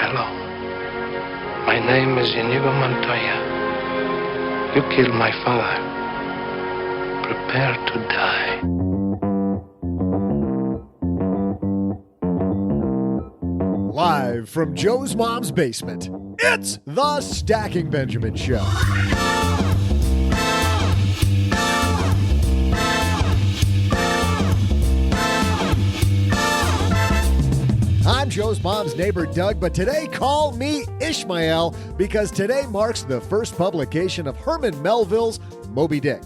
Hello. My name is Inigo Montoya. You killed my father. Prepare to die. Live from Joe's mom's basement, it's the Stacking Benjamin Show. I'm Joe's mom's neighbor, Doug, but today call me Ishmael because today marks the first publication of Herman Melville's Moby Dick.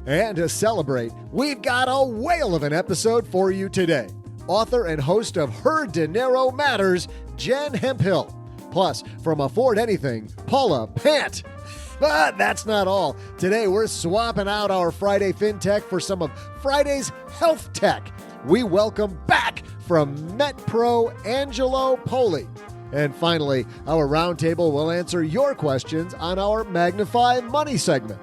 And to celebrate, we've got a whale of an episode for you today. Author and host of Her Dinero Matters, Jen Hemphill. Plus, from Afford Anything, Paula Pant. But that's not all. Today, we're swapping out our Friday fintech for some of Friday's health tech. We welcome back from Metpro, Angelo Poli. And finally, our roundtable will answer your questions on our Magnify Money segment.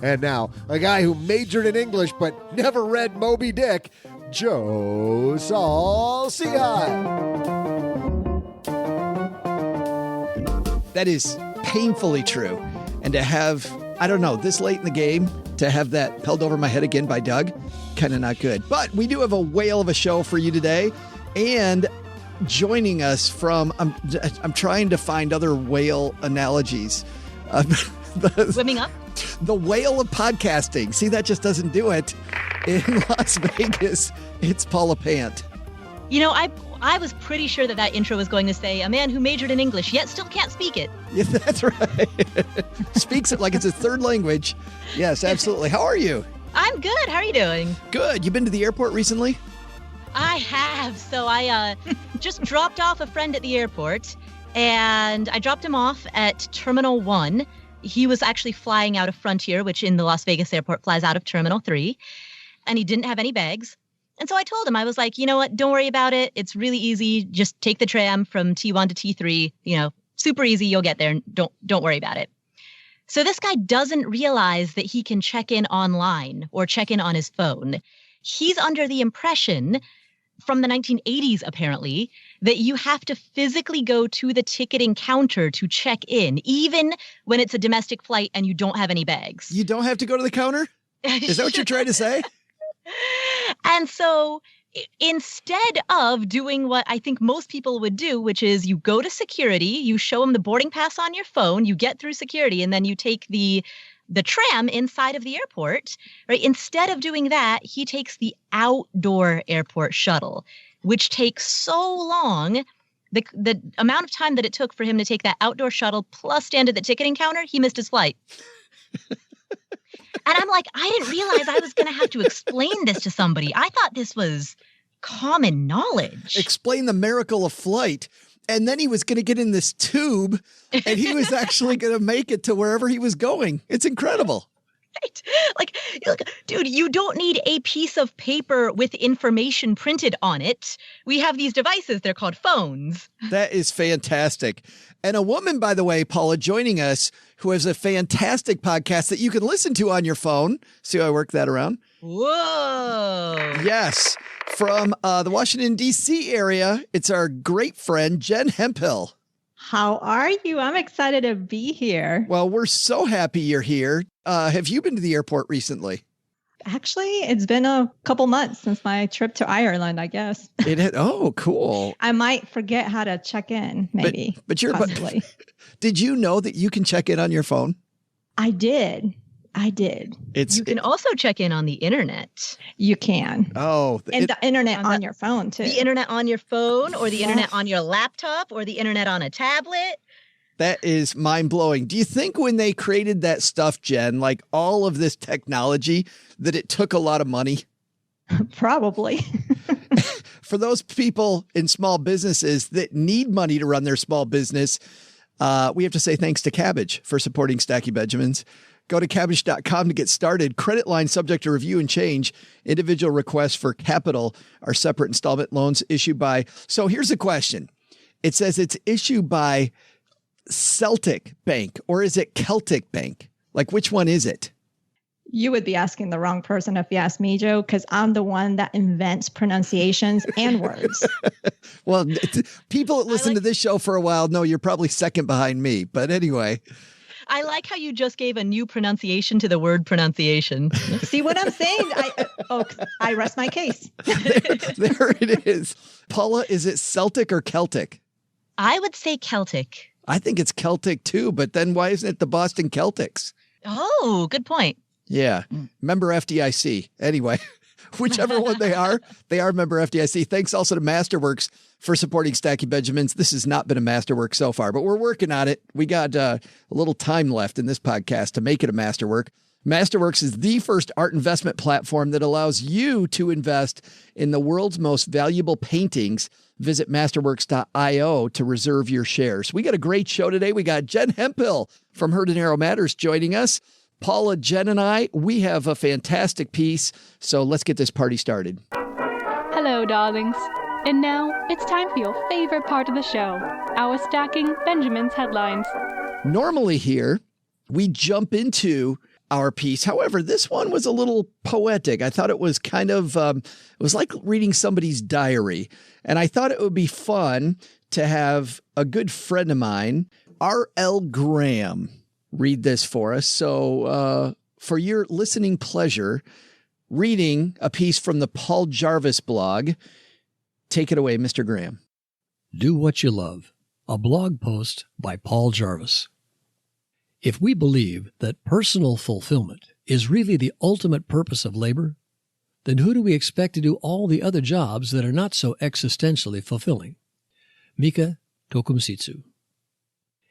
And now, a guy who majored in English but never read Moby Dick, Joe Saul-Sehy. That is painfully true. And to have, I don't know, this late in the game, to have that held over my head again by Doug, kind of not good. But we do have a whale of a show for you today. And joining us from, I'm trying to find other whale analogies. Swimming up? The whale of podcasting. See, that just doesn't do it. In Las Vegas, it's Paula Pant. You know, I was pretty sure that intro was going to say a man who majored in English yet still can't speak it. Yeah, that's right. Speaks it like it's a third language. Yes, absolutely. How are you? I'm good. How are you doing? Good. You been to the airport recently? I have. So I just dropped off a friend at the airport, and I dropped him off at Terminal 1. He was actually flying out of Frontier, which in the Las Vegas airport flies out of Terminal 3, and he didn't have any bags. And so I told him, I was like, you know what? Don't worry about it. It's really easy. Just take the tram from T1 to T3. You know, super easy. You'll get there. Don't worry about it. So this guy doesn't realize that he can check in online or check in on his phone. He's under the impression from the 1980s, apparently, that you have to physically go to the ticketing counter to check in, even when it's a domestic flight and you don't have any bags. You don't have to go to the counter? Is that what you're trying to say? And so instead of doing what I think most people would do, which is you go to security, you show them the boarding pass on your phone, you get through security, and then you take the tram inside of the airport, right? Instead of doing that, he takes the outdoor airport shuttle, which takes so long. The amount of time that it took for him to take that outdoor shuttle plus stand at the ticketing counter, he missed his flight. And I'm like, I didn't realize I was going to have to explain this to somebody. I thought this was common knowledge. Explain the miracle of flight. And then he was going to get in this tube and he was actually going to make it to wherever he was going. It's incredible. Right? Like, dude, you don't need a piece of paper with information printed on it. We have these devices. They're called phones. That is fantastic. And a woman, by the way, Paula, joining us, who has a fantastic podcast that you can listen to on your phone. See how I work that around? Whoa. Yes. From the Washington, D.C. area, it's our great friend, Jen Hemphill. How are you? I'm excited to be here. Well, we're so happy you're here. Have you been to the airport recently? Actually, it's been a couple months since my trip to Ireland, I guess. Oh, cool. I might forget how to check in, maybe. But possibly. Did you know that you can check in on your phone? I did. You can also check in on the internet. You can. Oh. And the internet on your phone, too. The internet on your phone or the internet on your laptop or the internet on a tablet. That is mind-blowing. Do you think when they created that stuff, Jen, like all of this technology, that it took a lot of money? Probably. For those people in small businesses that need money to run their small business, we have to say thanks to Cabbage for supporting Stacky Benjamins. Go to Cabbage.com to get started. Credit line subject to review and change. Individual requests for capital are separate installment loans issued by. So here's a question. It says it's issued by Celtic Bank, or is it Celtic Bank? Like, which one is it? You would be asking the wrong person if you asked me, Joe, because I'm the one that invents pronunciations and words. Well, people that listen to this show for a while know you're probably second behind me. But anyway. I like how you just gave a new pronunciation to the word pronunciation. See what I'm saying? I rest my case. There it is. Paula, is it Celtic or Celtic? I would say Celtic. I think it's Celtic too, but then why isn't it the Boston Celtics? Oh, good point. Yeah. Member FDIC. Anyway, whichever one they are member FDIC. Thanks also to Masterworks for supporting Stacky Benjamins. This has not been a Masterwork so far, but we're working on it. We got a little time left in this podcast to make it a Masterwork. Masterworks is the first art investment platform that allows you to invest in the world's most valuable paintings. Visit masterworks.io to reserve your shares. We got a great show today. We got Jen Hemphill from Her Dinero Matters joining us. Paula, Jen, and I, we have a fantastic piece, so let's get this party started. Hello, darlings. And now it's time for your favorite part of the show, our Stacking Benjamin's headlines. Normally here, we jump into our piece. However, this one was a little poetic. I thought it was kind of, it was like reading somebody's diary. And I thought it would be fun to have a good friend of mine, R.L. Graham, read this for us. So for your listening pleasure, reading a piece from the Paul Jarvis blog. Take it away, Mr. Graham. Do What You Love, a blog post by Paul Jarvis. If we believe that personal fulfillment is really the ultimate purpose of labor, then who do we expect to do all the other jobs that are not so existentially fulfilling? Mika Tokumsitsu.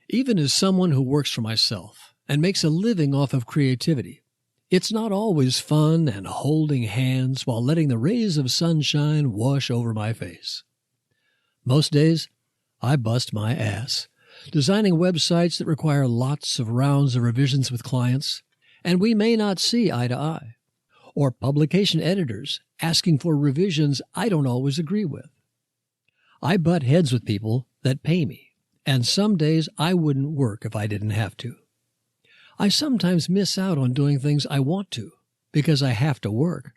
Even as someone who works for myself and makes a living off of creativity, it's not always fun and holding hands while letting the rays of sunshine wash over my face. Most days, I bust my ass, designing websites that require lots of rounds of revisions with clients, and we may not see eye to eye, or publication editors asking for revisions I don't always agree with. I butt heads with people that pay me, and some days I wouldn't work if I didn't have to. I sometimes miss out on doing things I want to because I have to work.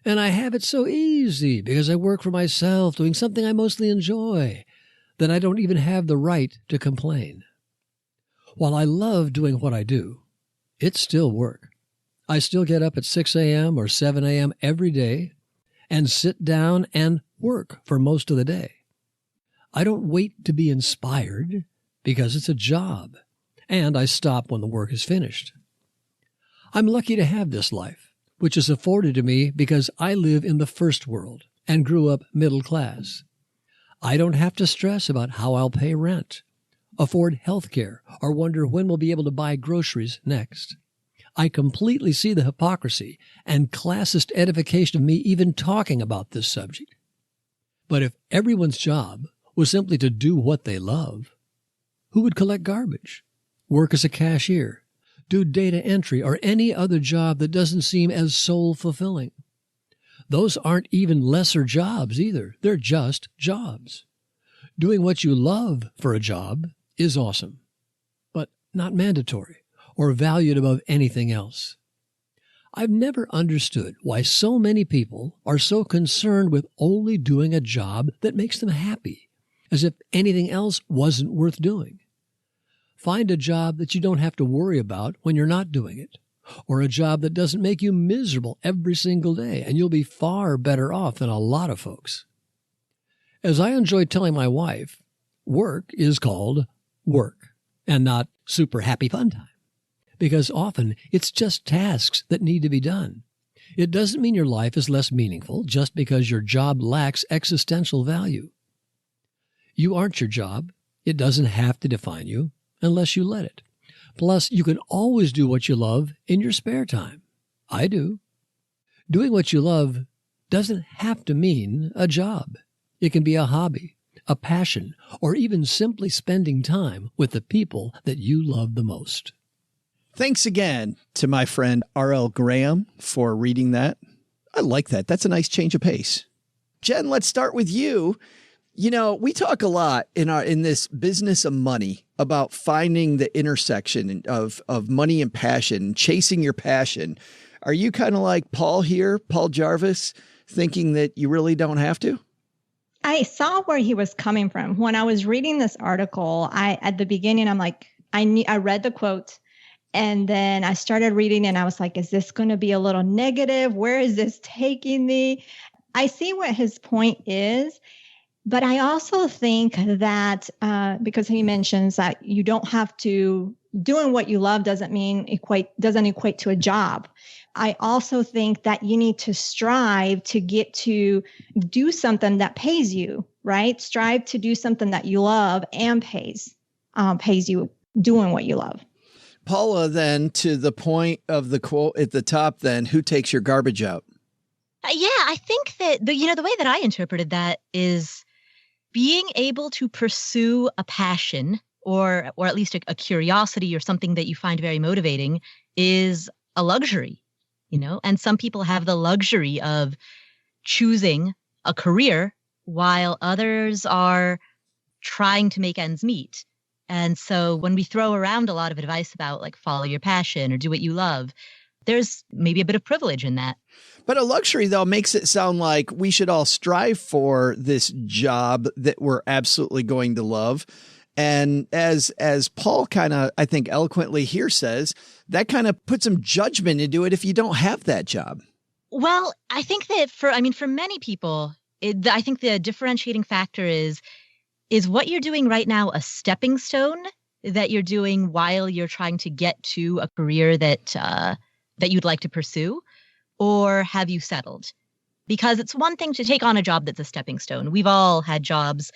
And I have it so easy because I work for myself doing something I mostly enjoy that I don't even have the right to complain. While I love doing what I do, it's still work. I still get up at 6 a.m. or 7 a.m. every day and sit down and work for most of the day. I don't wait to be inspired because it's a job, and I stop when the work is finished. I'm lucky to have this life, which is afforded to me because I live in the first world and grew up middle class. I don't have to stress about how I'll pay rent, afford health care, or wonder when we'll be able to buy groceries next. I completely see the hypocrisy and classist edification of me even talking about this subject. But if everyone's job was simply to do what they love, who would collect garbage, work as a cashier, do data entry, or any other job that doesn't seem as soul-fulfilling? Those aren't even lesser jobs either. They're just jobs. Doing what you love for a job is awesome, but not mandatory or valued above anything else. I've never understood why so many people are so concerned with only doing a job that makes them happy, as if anything else wasn't worth doing. Find a job that you don't have to worry about when you're not doing it, or a job that doesn't make you miserable every single day, and you'll be far better off than a lot of folks. As I enjoy telling my wife, work is called work and not super happy fun time, because often it's just tasks that need to be done. It doesn't mean your life is less meaningful just because your job lacks existential value. You aren't your job. It doesn't have to define you unless you let it. Plus, you can always do what you love in your spare time. I do. Doing what you love doesn't have to mean a job. It can be a hobby, a passion, or even simply spending time with the people that you love the most. Thanks again to my friend R.L. Graham for reading that. I like that. That's a nice change of pace. Jen, let's start with you. You know, we talk a lot in this business of money about finding the intersection of money and passion, chasing your passion. Are you kind of like Paul here, Paul Jarvis, thinking that you really don't have to? I saw where he was coming from. When I was reading this article, at the beginning, I'm like, I read the quote and then I started reading and I was like, is this going to be a little negative? Where is this taking me? I see what his point is, but I also think that because he mentions that you don't have to, doing what you love doesn't equate to a job. I also think that you need to strive to get to do something that pays you, right? Strive to do something that you love and pays you doing what you love. Paula, then, to the point of the quote at the top, then, who takes your garbage out? Yeah, I think that the way that I interpreted that is being able to pursue a passion or at least a curiosity or something that you find very motivating is a luxury, and some people have the luxury of choosing a career while others are trying to make ends meet. And so when we throw around a lot of advice about like follow your passion or do what you love, there's maybe a bit of privilege in that. But a luxury, though, makes it sound like we should all strive for this job that we're absolutely going to love. And as Paul kind of, I think, eloquently here says, that kind of puts some judgment into it if you don't have that job. Well, I think that for many people, I think the differentiating factor is what you're doing right now a stepping stone that you're doing while you're trying to get to a career that you'd like to pursue, or have you settled? Because it's one thing to take on a job that's a stepping stone. We've all had jobs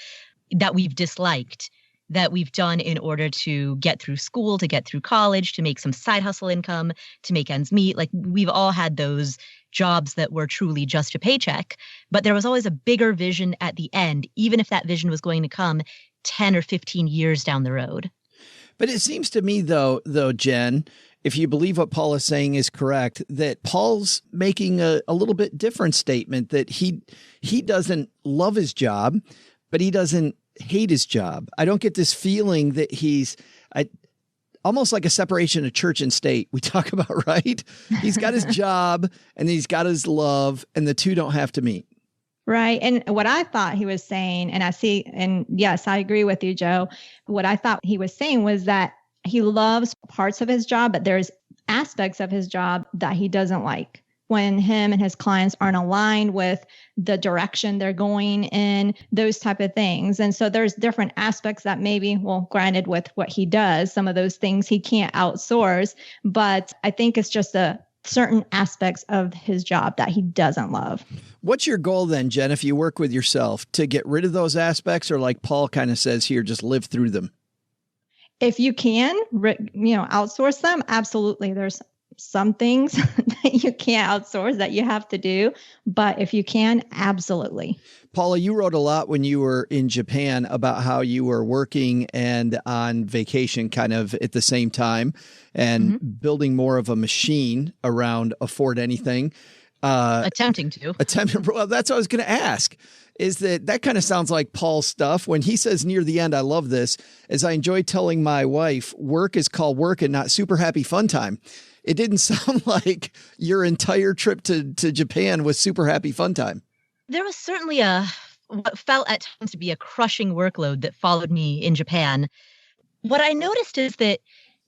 that we've disliked, that we've done in order to get through school, to get through college, to make some side hustle income, to make ends meet. Like we've all had those jobs that were truly just a paycheck, but there was always a bigger vision at the end, even if that vision was going to come 10 or 15 years down the road. But it seems to me, though, Jen, if you believe what Paul is saying is correct, that Paul's making a little bit different statement, that he doesn't love his job, but he doesn't hate his job. I don't get this feeling that he's almost like a separation of church and state we talk about, right? He's got his job and he's got his love, and the two don't have to meet. Right. And what I thought he was saying, and yes, I agree with you, Joe. What I thought he was saying was that he loves parts of his job, but there's aspects of his job that he doesn't like. When him and his clients aren't aligned with the direction they're going in, those type of things. And so there's different aspects that maybe, well, granted with what he does, some of those things he can't outsource, but I think it's just a certain aspects of his job that he doesn't love. What's your goal then, Jen, if you work with yourself, to get rid of those aspects, or like Paul kind of says here, just live through them? If you can, outsource them, absolutely. There's some things that you can't outsource that you have to do, but if you can, absolutely. Paula, you wrote a lot when you were in Japan about how you were working and on vacation kind of at the same time and building more of a machine around Afford Anything. Attempting to. Well, that's what I was going to ask. Is that kind of sounds like Paul's stuff. When he says near the end, I love this, as I enjoy telling my wife, work is called work and not super happy fun time. It didn't sound like your entire trip to Japan was super happy fun time. There was certainly what felt at times to be a crushing workload that followed me in Japan. What I noticed is that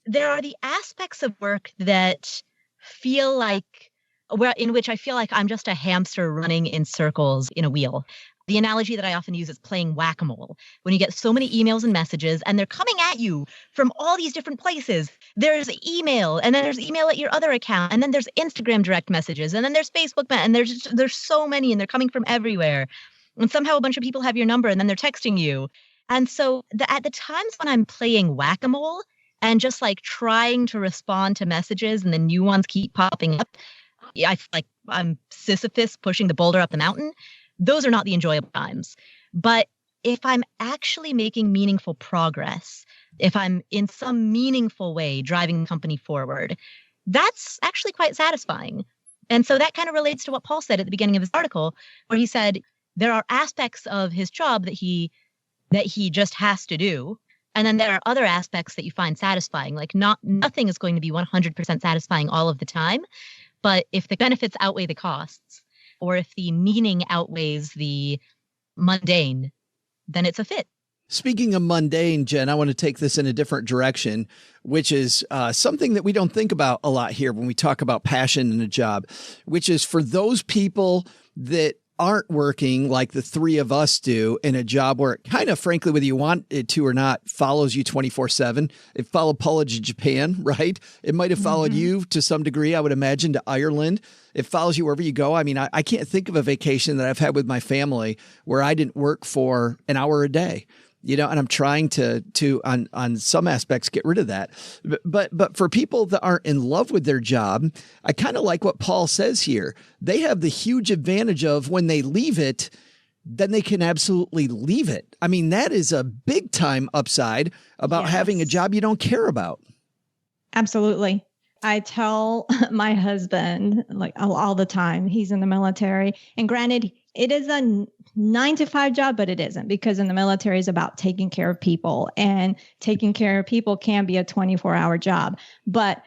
there are the aspects of work that feel like, in which I feel like I'm just a hamster running in circles in a wheel. The analogy that I often use is playing whack-a-mole. When you get so many emails and messages and they're coming at you from all these different places, there's email, and then there's email at your other account, and then there's Instagram direct messages, and then there's Facebook, and there's so many, and they're coming from everywhere. And somehow a bunch of people have your number, and then they're texting you. And so at the times when I'm playing whack-a-mole and just like trying to respond to messages and the new ones keep popping up, I feel like I'm Sisyphus pushing the boulder up the mountain. Those are not the enjoyable times. But if I'm actually making meaningful progress, if I'm in some meaningful way driving the company forward, that's actually quite satisfying. And so that kind of relates to what Paul said at the beginning of his article, where he said there are aspects of his job that he just has to do. And then there are other aspects that you find satisfying. Like nothing is going to be 100% satisfying all of the time. But if the benefits outweigh the costs, or if the meaning outweighs the mundane, then it's a fit. Speaking of mundane, Jen, I want to take this in a different direction, which is something that we don't think about a lot here when we talk about passion in a job, which is for those people that aren't working like the three of us do in a job where it kind of, frankly, whether you want it to or not, follows you 24/7. It followed Paula to Japan, right? It might have followed you to some degree, I would imagine, to Ireland. It follows you wherever you go. I mean, I can't think of a vacation that I've had with my family where I didn't work for an hour a day. And I'm trying to on some aspects get rid of that. But for people that aren't in love with their job, I kind of like what Paul says here. They have the huge advantage of when they leave it, then they can absolutely leave it. I mean, that is a big time upside about having a job you don't care about. Absolutely. I tell my husband like all the time, he's in the military, and granted, it is a 9-to-5 job, but it isn't, because in the military is about taking care of people, and taking care of people can be a 24-hour job. But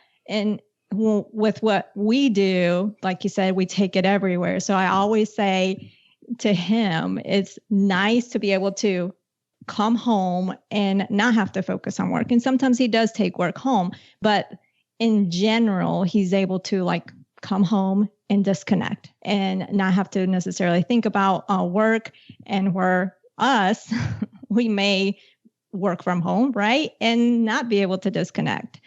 with what we do, like you said, we take it everywhere. So I always say to him, it's nice to be able to come home and not have to focus on work. And sometimes he does take work home, but in general, he's able to like come home and disconnect and not have to necessarily think about work. And where us, we may work from home, right? And not be able to disconnect.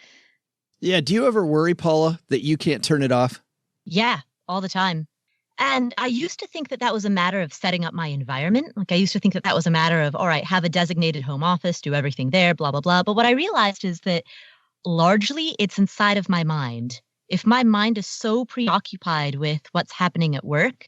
Yeah. Do you ever worry, Paula, that you can't turn it off? Yeah, all the time. And I used to think that that was a matter of setting up my environment. Like I used to think that that was a matter of, all right, have a designated home office, do everything there, blah, blah, blah. But what I realized is that largely it's inside of my mind. If my mind is so preoccupied with what's happening at work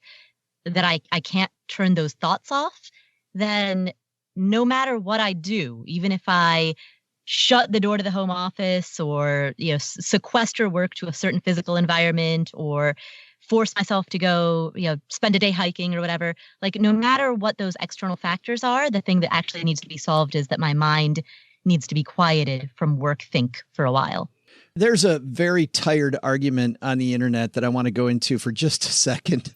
that I can't turn those thoughts off, then no matter what I do, even if I shut the door to the home office or, sequester work to a certain physical environment or force myself to go, spend a day hiking or whatever, like no matter what those external factors are, the thing that actually needs to be solved is that my mind needs to be quieted from work think for a while. There's a very tired argument on the internet that I want to go into for just a second.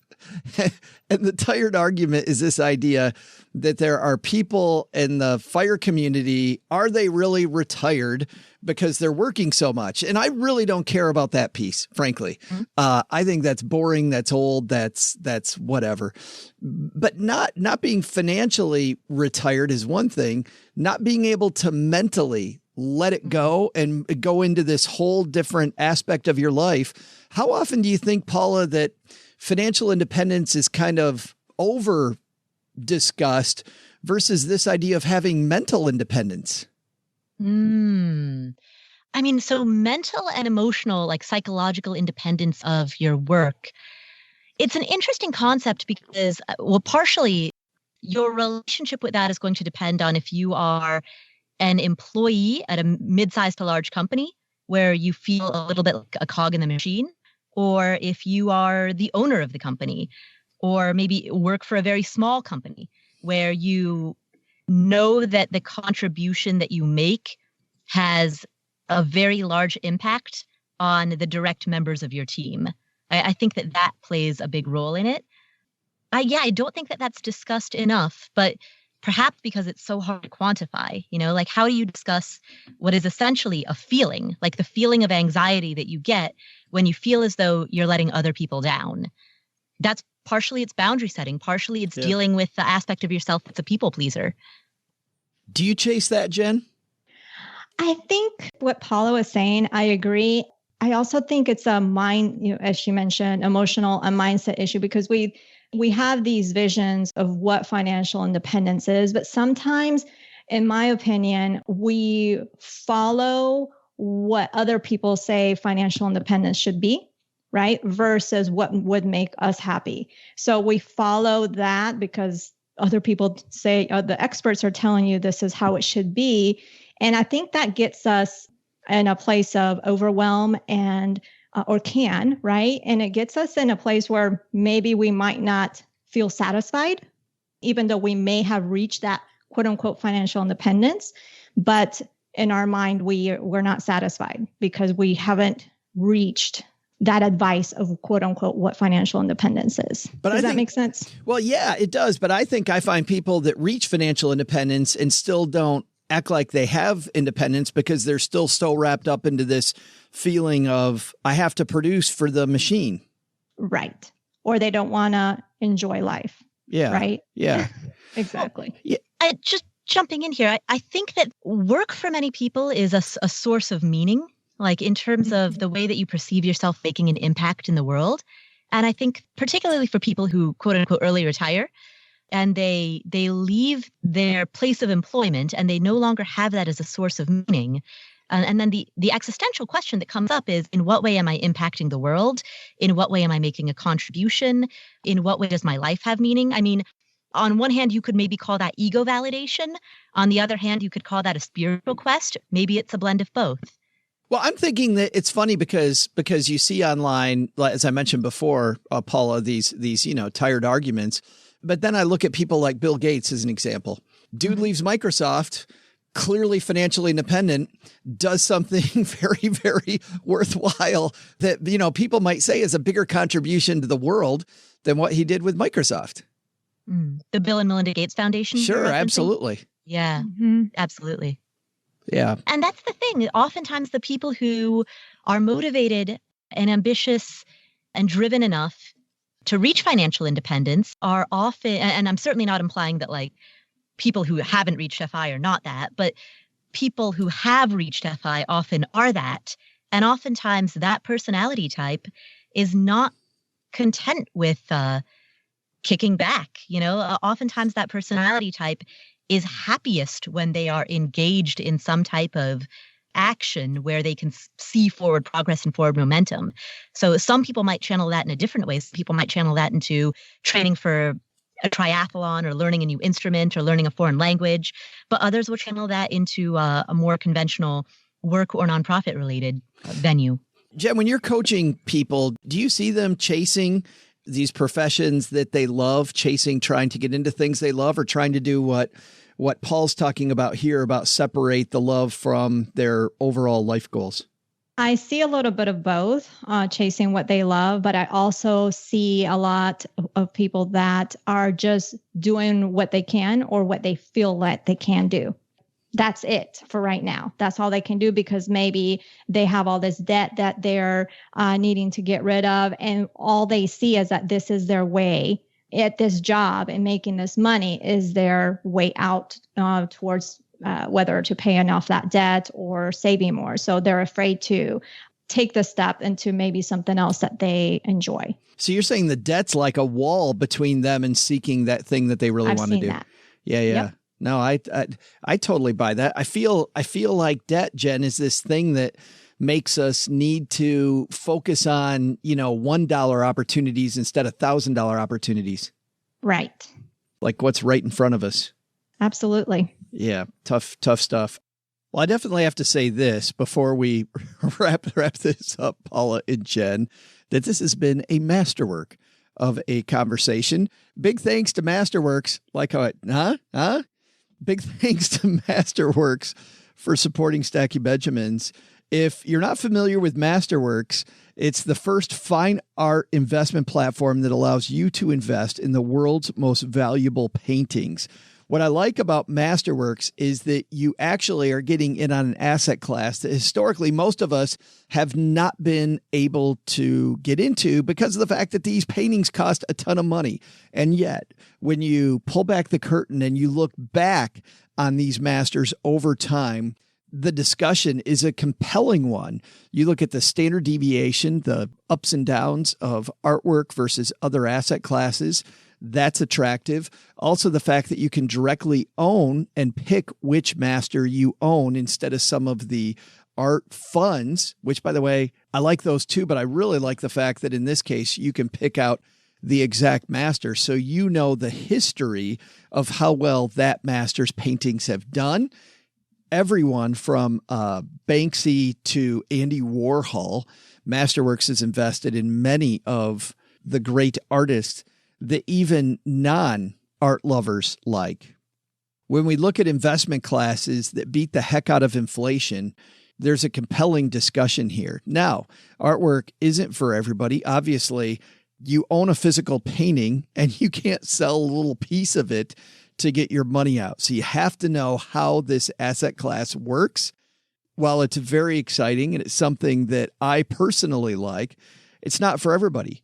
And the tired argument is this idea that there are people in the fire community, are they really retired because they're working so much? And I really don't care about that piece, frankly. I think that's boring. That's old. That's whatever. But not being financially retired is one thing. Not being able to mentally let it go and go into this whole different aspect of your life. How often do you think, Paula, that financial independence is kind of over discussed versus this idea of having mental independence? I mean, so mental and emotional, like psychological independence of your work, it's an interesting concept because, well, partially your relationship with that is going to depend on if you are an employee at a mid-sized to large company where you feel a little bit like a cog in the machine, or if you are the owner of the company, or maybe work for a very small company where you know that the contribution that you make has a very large impact on the direct members of your team. I think that plays a big role in it. I don't think that that's discussed enough, but perhaps because it's so hard to quantify, like how do you discuss what is essentially a feeling, like the feeling of anxiety that you get when you feel as though you're letting other people down? That's partially it's boundary setting, partially it's dealing with the aspect of yourself that's a people pleaser. Do you chase that, Jen? I think what Paula was saying, I agree. I also think it's a mind, as she mentioned, emotional and mindset issue, because we have these visions of what financial independence is, but sometimes, in my opinion, we follow what other people say financial independence should be, right? Versus what would make us happy. So we follow that because other people say, the experts are telling you this is how it should be. And I think that gets us in a place of overwhelm and or can, right? And it gets us in a place where maybe we might not feel satisfied, even though we may have reached that quote unquote financial independence. But in our mind, we're not satisfied because we haven't reached that advice of quote unquote what financial independence is. Does that make sense? Well, yeah, it does. But I think I find people that reach financial independence and still don't act like they have independence because they're still so wrapped up into this feeling of I have to produce for the machine. Right. Or they don't want to enjoy life. Yeah. Right. Yeah. Exactly. Yeah. Just jumping in here, I think that work for many people is a source of meaning, like in terms of the way that you perceive yourself making an impact in the world. And I think particularly for people who quote unquote early retire and they leave their place of employment and they no longer have that as a source of meaning. And then the existential question that comes up is, in what way am I impacting the world? In what way am I making a contribution? In what way does my life have meaning? I mean, on one hand, you could maybe call that ego validation. On the other hand, you could call that a spiritual quest. Maybe it's a blend of both. Well, I'm thinking that it's funny because you see online, as I mentioned before, Paula, these tired arguments. But then I look at people like Bill Gates as an example. Dude leaves Microsoft, clearly financially independent, does something very, very worthwhile that, people might say is a bigger contribution to the world than what he did with Microsoft. The Bill and Melinda Gates Foundation? Sure, absolutely. Yeah, absolutely. Yeah. And that's the thing. Oftentimes the people who are motivated and ambitious and driven enough to reach financial independence are often, and I'm certainly not implying that like people who haven't reached FI are not that, but people who have reached FI often are that. And oftentimes that personality type is not content with kicking back. Oftentimes that personality type is happiest when they are engaged in some type of action where they can see forward progress and forward momentum. So some people might channel that in a different way. Some people might channel that into training for a triathlon or learning a new instrument or learning a foreign language, but others will channel that into a more conventional work or nonprofit related venue. Jen, when you're coaching people, do you see them chasing these professions that they love, trying to get into things they love, or trying to do what Paul's talking about here, about separate the love from their overall life goals? I see a little bit of both, chasing what they love, but I also see a lot of people that are just doing what they can or what they feel like they can do. That's it for right now. That's all they can do because maybe they have all this debt that they're needing to get rid of. And all they see is that this is their way at this job, and making this money is their way out towards whether to pay off that debt or saving more. So they're afraid to take the step into maybe something else that they enjoy. So you're saying the debt's like a wall between them and seeking that thing that they really want to do. That. Yeah. Yep. No, I totally buy that. I feel like debt, Jen, is this thing that makes us need to focus on, $1 opportunities instead of $1,000 opportunities. Right. Like what's right in front of us. Absolutely. Yeah. Tough stuff. Well, I definitely have to say this before we wrap this up, Paula and Jen, that this has been a masterwork of a conversation. Big thanks to Masterworks. Big thanks to Masterworks for supporting Stacky Benjamins. If you're not familiar with Masterworks, it's the first fine art investment platform that allows you to invest in the world's most valuable paintings. What I like about Masterworks is that you actually are getting in on an asset class that historically most of us have not been able to get into because of the fact that these paintings cost a ton of money. And yet, when you pull back the curtain and you look back on these masters over time, the discussion is a compelling one. You look at the standard deviation, the ups and downs of artwork versus other asset classes. That's attractive. Also, the fact that you can directly own and pick which master you own instead of some of the art funds, which, by the way, I like those too, but I really like the fact that in this case, you can pick out the exact master. So you know the history of how well that master's paintings have done. Everyone from Banksy to Andy Warhol, Masterworks is invested in many of the great artists that even non-art lovers like. When we look at investment classes that beat the heck out of inflation, there's a compelling discussion here. Now, artwork isn't for everybody. Obviously, you own a physical painting and you can't sell a little piece of it to get your money out. So you have to know how this asset class works. While it's very exciting and it's something that I personally like, it's not for everybody.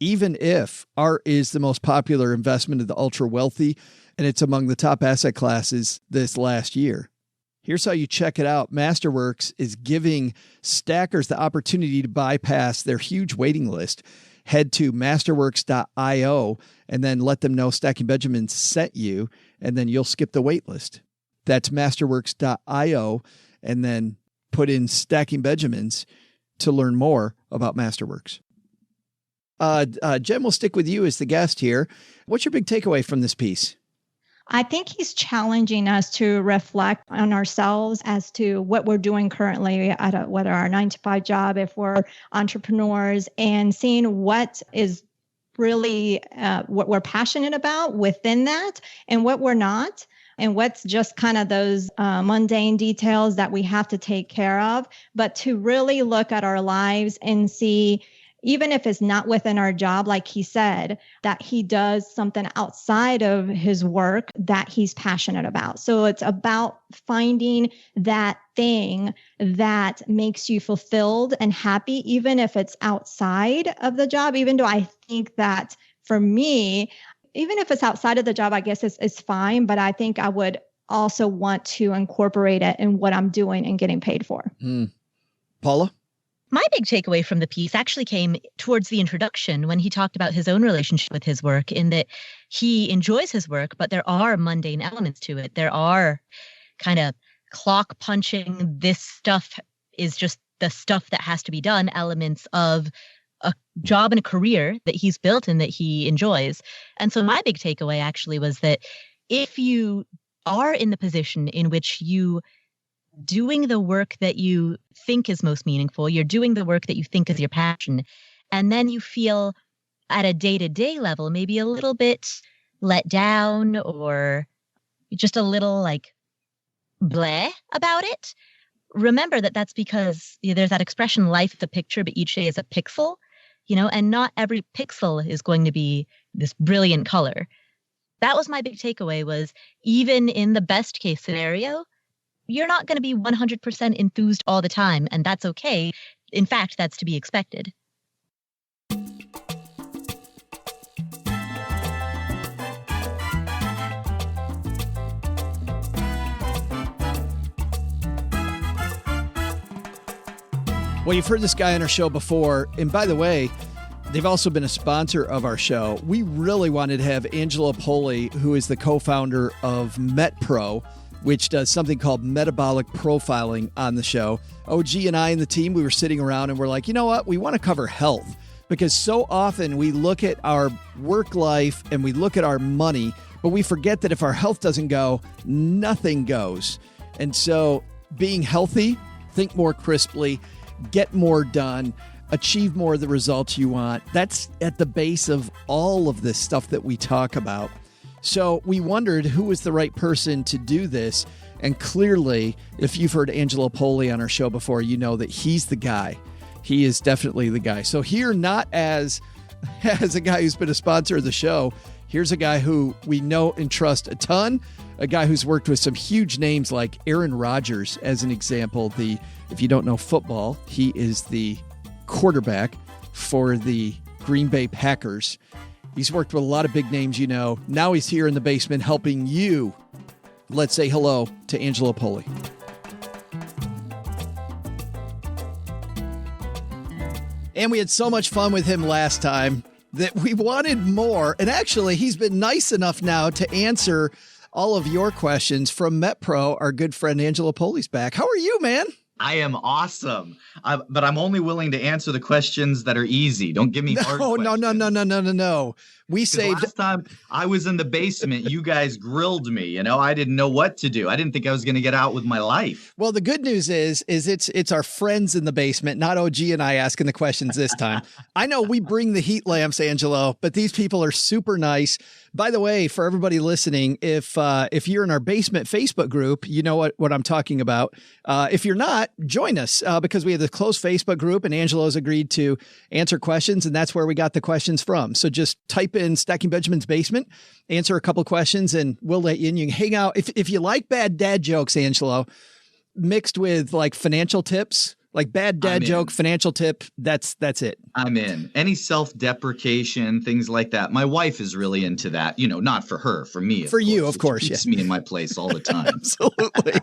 Even if art is the most popular investment of the ultra wealthy and it's among the top asset classes this last year. Here's how you check it out. Masterworks is giving stackers the opportunity to bypass their huge waiting list. Head to masterworks.io and then let them know Stacking Benjamins sent you, and then you'll skip the wait list. That's masterworks.io, and then put in Stacking Benjamins to learn more about Masterworks. Jen, we'll stick with you as the guest here. What's your big takeaway from this piece? I think he's challenging us to reflect on ourselves as to what we're doing currently at whether our 9-to-5 job, if we're entrepreneurs, and seeing what is really what we're passionate about within that and what we're not, and what's just kind of those mundane details that we have to take care of, but to really look at our lives and see, even if it's not within our job, like he said, that he does something outside of his work that he's passionate about. So it's about finding that thing that makes you fulfilled and happy, even if it's outside of the job, even though I think that for me, even if it's outside of the job, I guess it's fine. But I think I would also want to incorporate it in what I'm doing and getting paid for. Paula? My big takeaway from the piece actually came towards the introduction when he talked about his own relationship with his work, in that he enjoys his work, but there are mundane elements to it. There are kind of clock punching, this stuff is just the stuff that has to be done, elements of a job and a career that he's built and that he enjoys. And so my big takeaway actually was that if you are in the position in which you doing the work that you think is most meaningful, you're doing the work that you think is your passion, and then you feel at a day-to-day level maybe a little bit let down or just a little like bleh about it, remember that that's because there's that expression, life is a picture, but each day is a pixel, and not every pixel is going to be this brilliant color. That was my big takeaway, was even in the best case scenario, you're not going to be 100% enthused all the time, and that's okay. In fact, that's to be expected. Well, you've heard this guy on our show before, and by the way, they've also been a sponsor of our show. We really wanted to have Angelo Poli, who is the co-founder of Metpro, which does something called metabolic profiling, on the show. OG and I and the team, we were sitting around and we're like, you know what? We want to cover health, because so often we look at our work life and we look at our money, but we forget that if our health doesn't go, nothing goes. And so being healthy, think more crisply, get more done, achieve more of the results you want. That's at the base of all of this stuff that we talk about. So we wondered who was the right person to do this. And clearly, if you've heard Angelo Poli on our show before, you know that he's the guy. He is definitely the guy. So here, not as a guy who's been a sponsor of the show, here's a guy who we know and trust a ton, a guy who's worked with some huge names like Aaron Rodgers, as an example. If you don't know football, he is the quarterback for the Green Bay Packers. He's worked with a lot of big names, Now he's here in the basement helping you. Let's say hello to Angelo Poli. And we had so much fun with him last time that we wanted more. And actually, he's been nice enough now to answer all of your questions from Metpro. Our good friend Angelo Poli's back. How are you, man? I am awesome, but I'm only willing to answer the questions that are easy. Don't give me hard questions. No. We saved. Last time I was in the basement, you guys grilled me. I didn't know what to do. I didn't think I was going to get out with my life. Well, the good news is it's our friends in the basement, not OG and I asking the questions this time. I know we bring the heat lamps, Angelo, but these people are super nice. By the way, for everybody listening, if you're in our basement Facebook group, you know what I'm talking about. If you're not, join us because we have the closed Facebook group, and Angelo's agreed to answer questions, and that's where we got the questions from. So just type in Stacking Benjamin's Basement, answer a couple questions, and we'll let you in. You can hang out. If you like bad dad jokes, Angelo, mixed with like financial tips, like bad dad joke, financial tip, that's it. I'm in. Any self-deprecation, things like that. My wife is really into that. Not for her, for me. For you, of course. Keeps me in my place all the time. Absolutely.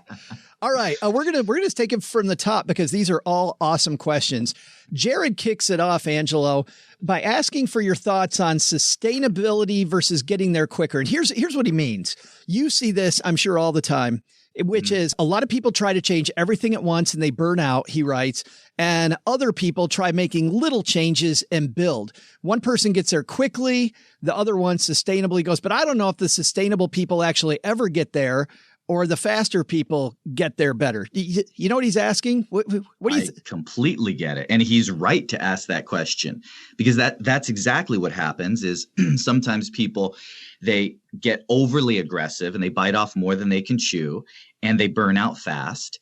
All right. We're gonna take it from the top because these are all awesome questions. Jared kicks it off, Angelo, by asking for your thoughts on sustainability versus getting there quicker. And here's what he means. You see this, I'm sure, all the time, which is a lot of people try to change everything at once and they burn out, he writes, and other people try making little changes and build. One person gets there quickly, the other one sustainably goes, but I don't know if the sustainable people actually ever get there or the faster people get there better. You know what he's asking? What do you completely get it. And he's right to ask that question because that's exactly what happens is sometimes people, they get overly aggressive and they bite off more than they can chew and they burn out fast.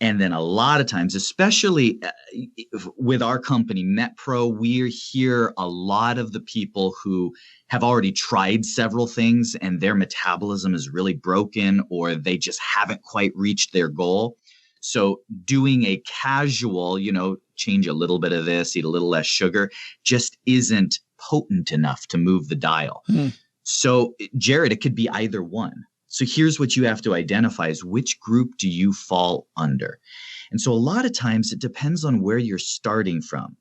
And then a lot of times, especially with our company, Metpro, we hear a lot of the people who have already tried several things and their metabolism is really broken or they just haven't quite reached their goal. So doing a casual, change a little bit of this, eat a little less sugar, just isn't potent enough to move the dial. So, Jared, it could be either one. So here's what you have to identify is which group do you fall under? And so a lot of times it depends on where you're starting from.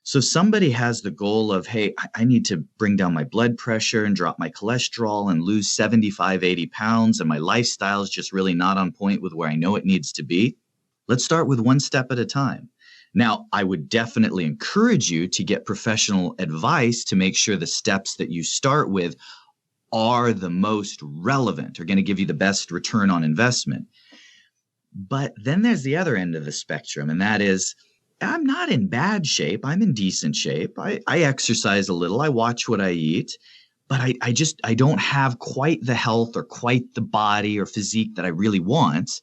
So somebody has the goal of, hey, I need to bring down my blood pressure and drop my cholesterol and lose 75, 80 pounds, and my lifestyle is just really not on point with where I know it needs to be. Let's start with one step at a time. Now, I would definitely encourage you to get professional advice to make sure the steps that you start with are the most relevant, are going to give you the best return on investment. But then there's the other end of the spectrum, and that is, I'm not in bad shape. I'm in decent shape. I exercise a little. I watch what I eat, but I don't have quite the health or quite the body or physique that I really want.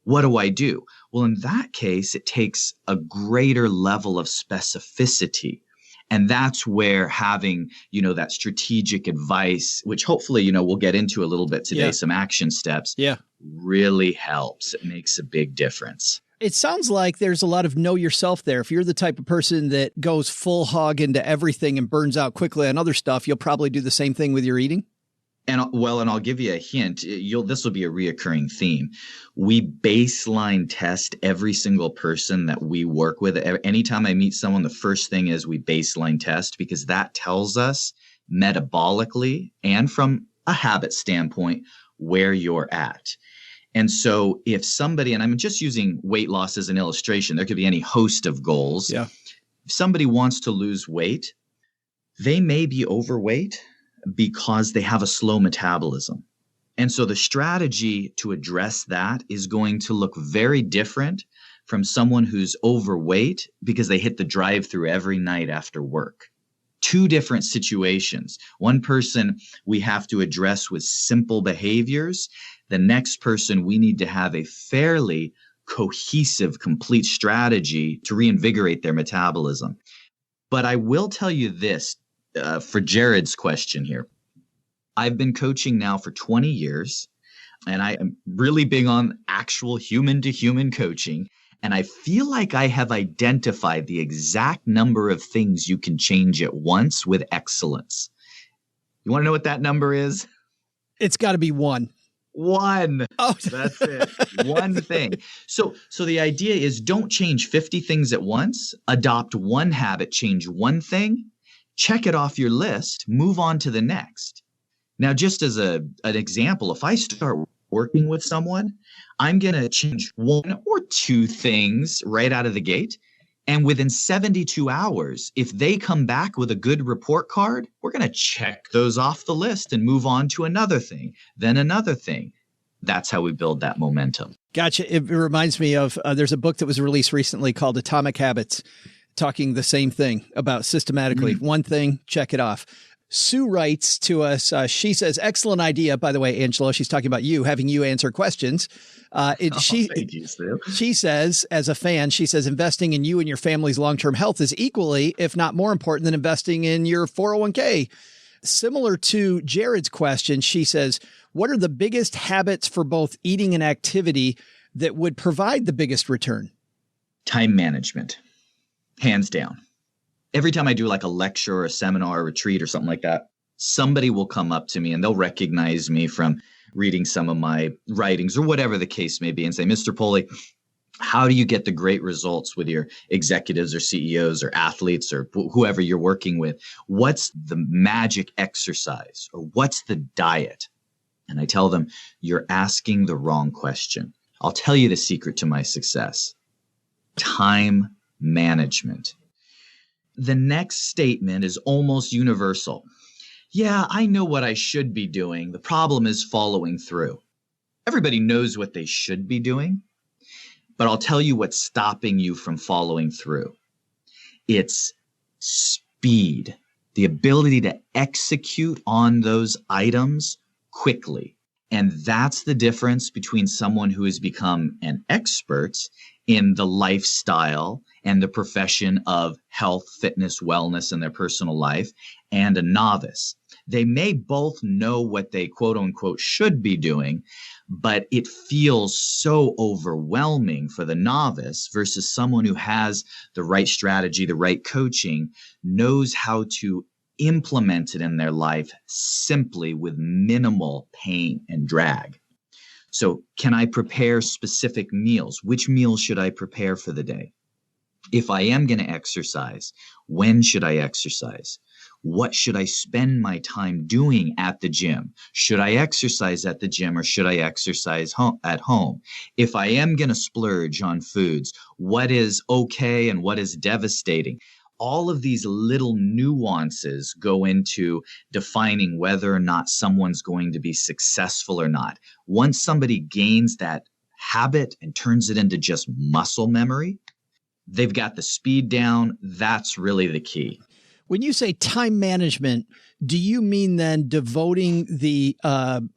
What do I do? Well, in that case, it takes a greater level of specificity. And that's where having, that strategic advice, which hopefully, we'll get into a little bit today, some action steps, really helps. It makes a big difference. It sounds like there's a lot of know yourself there. If you're the type of person that goes full hog into everything and burns out quickly on other stuff, you'll probably do the same thing with your eating. And I'll give you a hint. This will be a reoccurring theme. We baseline test every single person that we work with. Anytime I meet someone, the first thing is we baseline test because that tells us metabolically and from a habit standpoint where you're at. And so if somebody, and I'm just using weight loss as an illustration, there could be any host of goals. Yeah. If somebody wants to lose weight, they may be overweight because they have a slow metabolism. And so the strategy to address that is going to look very different from someone who's overweight because they hit the drive-through every night after work. Two different situations. One person we have to address with simple behaviors. The next person we need to have a fairly cohesive, complete strategy to reinvigorate their metabolism. But I will tell you this, for Jared's question here. I've been coaching now for 20 years, and I am really big on actual human-to-human coaching, and I feel like I have identified the exact number of things you can change at once with excellence. You want to know what that number is? It's got to be one. One. Oh, that's it. One thing. So the idea is don't change 50 things at once. Adopt one habit, change one thing. Check it off your list, move on to the next. Now, just as an example, if I start working with someone, I'm going to change one or two things right out of the gate. And within 72 hours, if they come back with a good report card, we're going to check those off the list and move on to another thing, then another thing. That's how we build that momentum. Gotcha. It reminds me of, there's a book that was released recently called Atomic Habits, talking the same thing about systematically one thing, check it off. Sue writes to us. She says, excellent idea, by the way, Angelo. She's talking about you, having you answer questions. Thank you, Sue. She says, as a fan, she says, investing in you and your family's long-term health is equally, if not more important than investing in your 401k. Similar to Jared's question, she says, what are the biggest habits for both eating and activity that would provide the biggest return? Time management, hands down. Every time I do like a lecture or a seminar or retreat or something like that, somebody will come up to me and they'll recognize me from reading some of my writings or whatever the case may be and say, Mr. Poli, how do you get the great results with your executives or CEOs or athletes or whoever you're working with? What's the magic exercise or what's the diet? And I tell them, you're asking the wrong question. I'll tell you the secret to my success. Time management. The next statement is almost universal. Yeah, I know what I should be doing. The problem is following through. Everybody knows what they should be doing, but I'll tell you what's stopping you from following through. It's speed, the ability to execute on those items quickly. And that's the difference between someone who has become an expert in the lifestyle and the profession of health, fitness, wellness in their personal life and a novice. They may both know what they quote unquote should be doing, but it feels so overwhelming for the novice versus someone who has the right strategy, the right coaching, knows how to implement it in their life simply with minimal pain and drag. So can I prepare specific meals? Which meals should I prepare for the day? If I am going to exercise, when should I exercise? What should I spend my time doing at the gym? Should I exercise at the gym or should I exercise at home? If I am going to splurge on foods, what is okay and what is devastating? All of these little nuances go into defining whether or not someone's going to be successful or not. Once somebody gains that habit and turns it into just muscle memory, they've got the speed down. That's really the key. When you say time management, do you mean then devoting the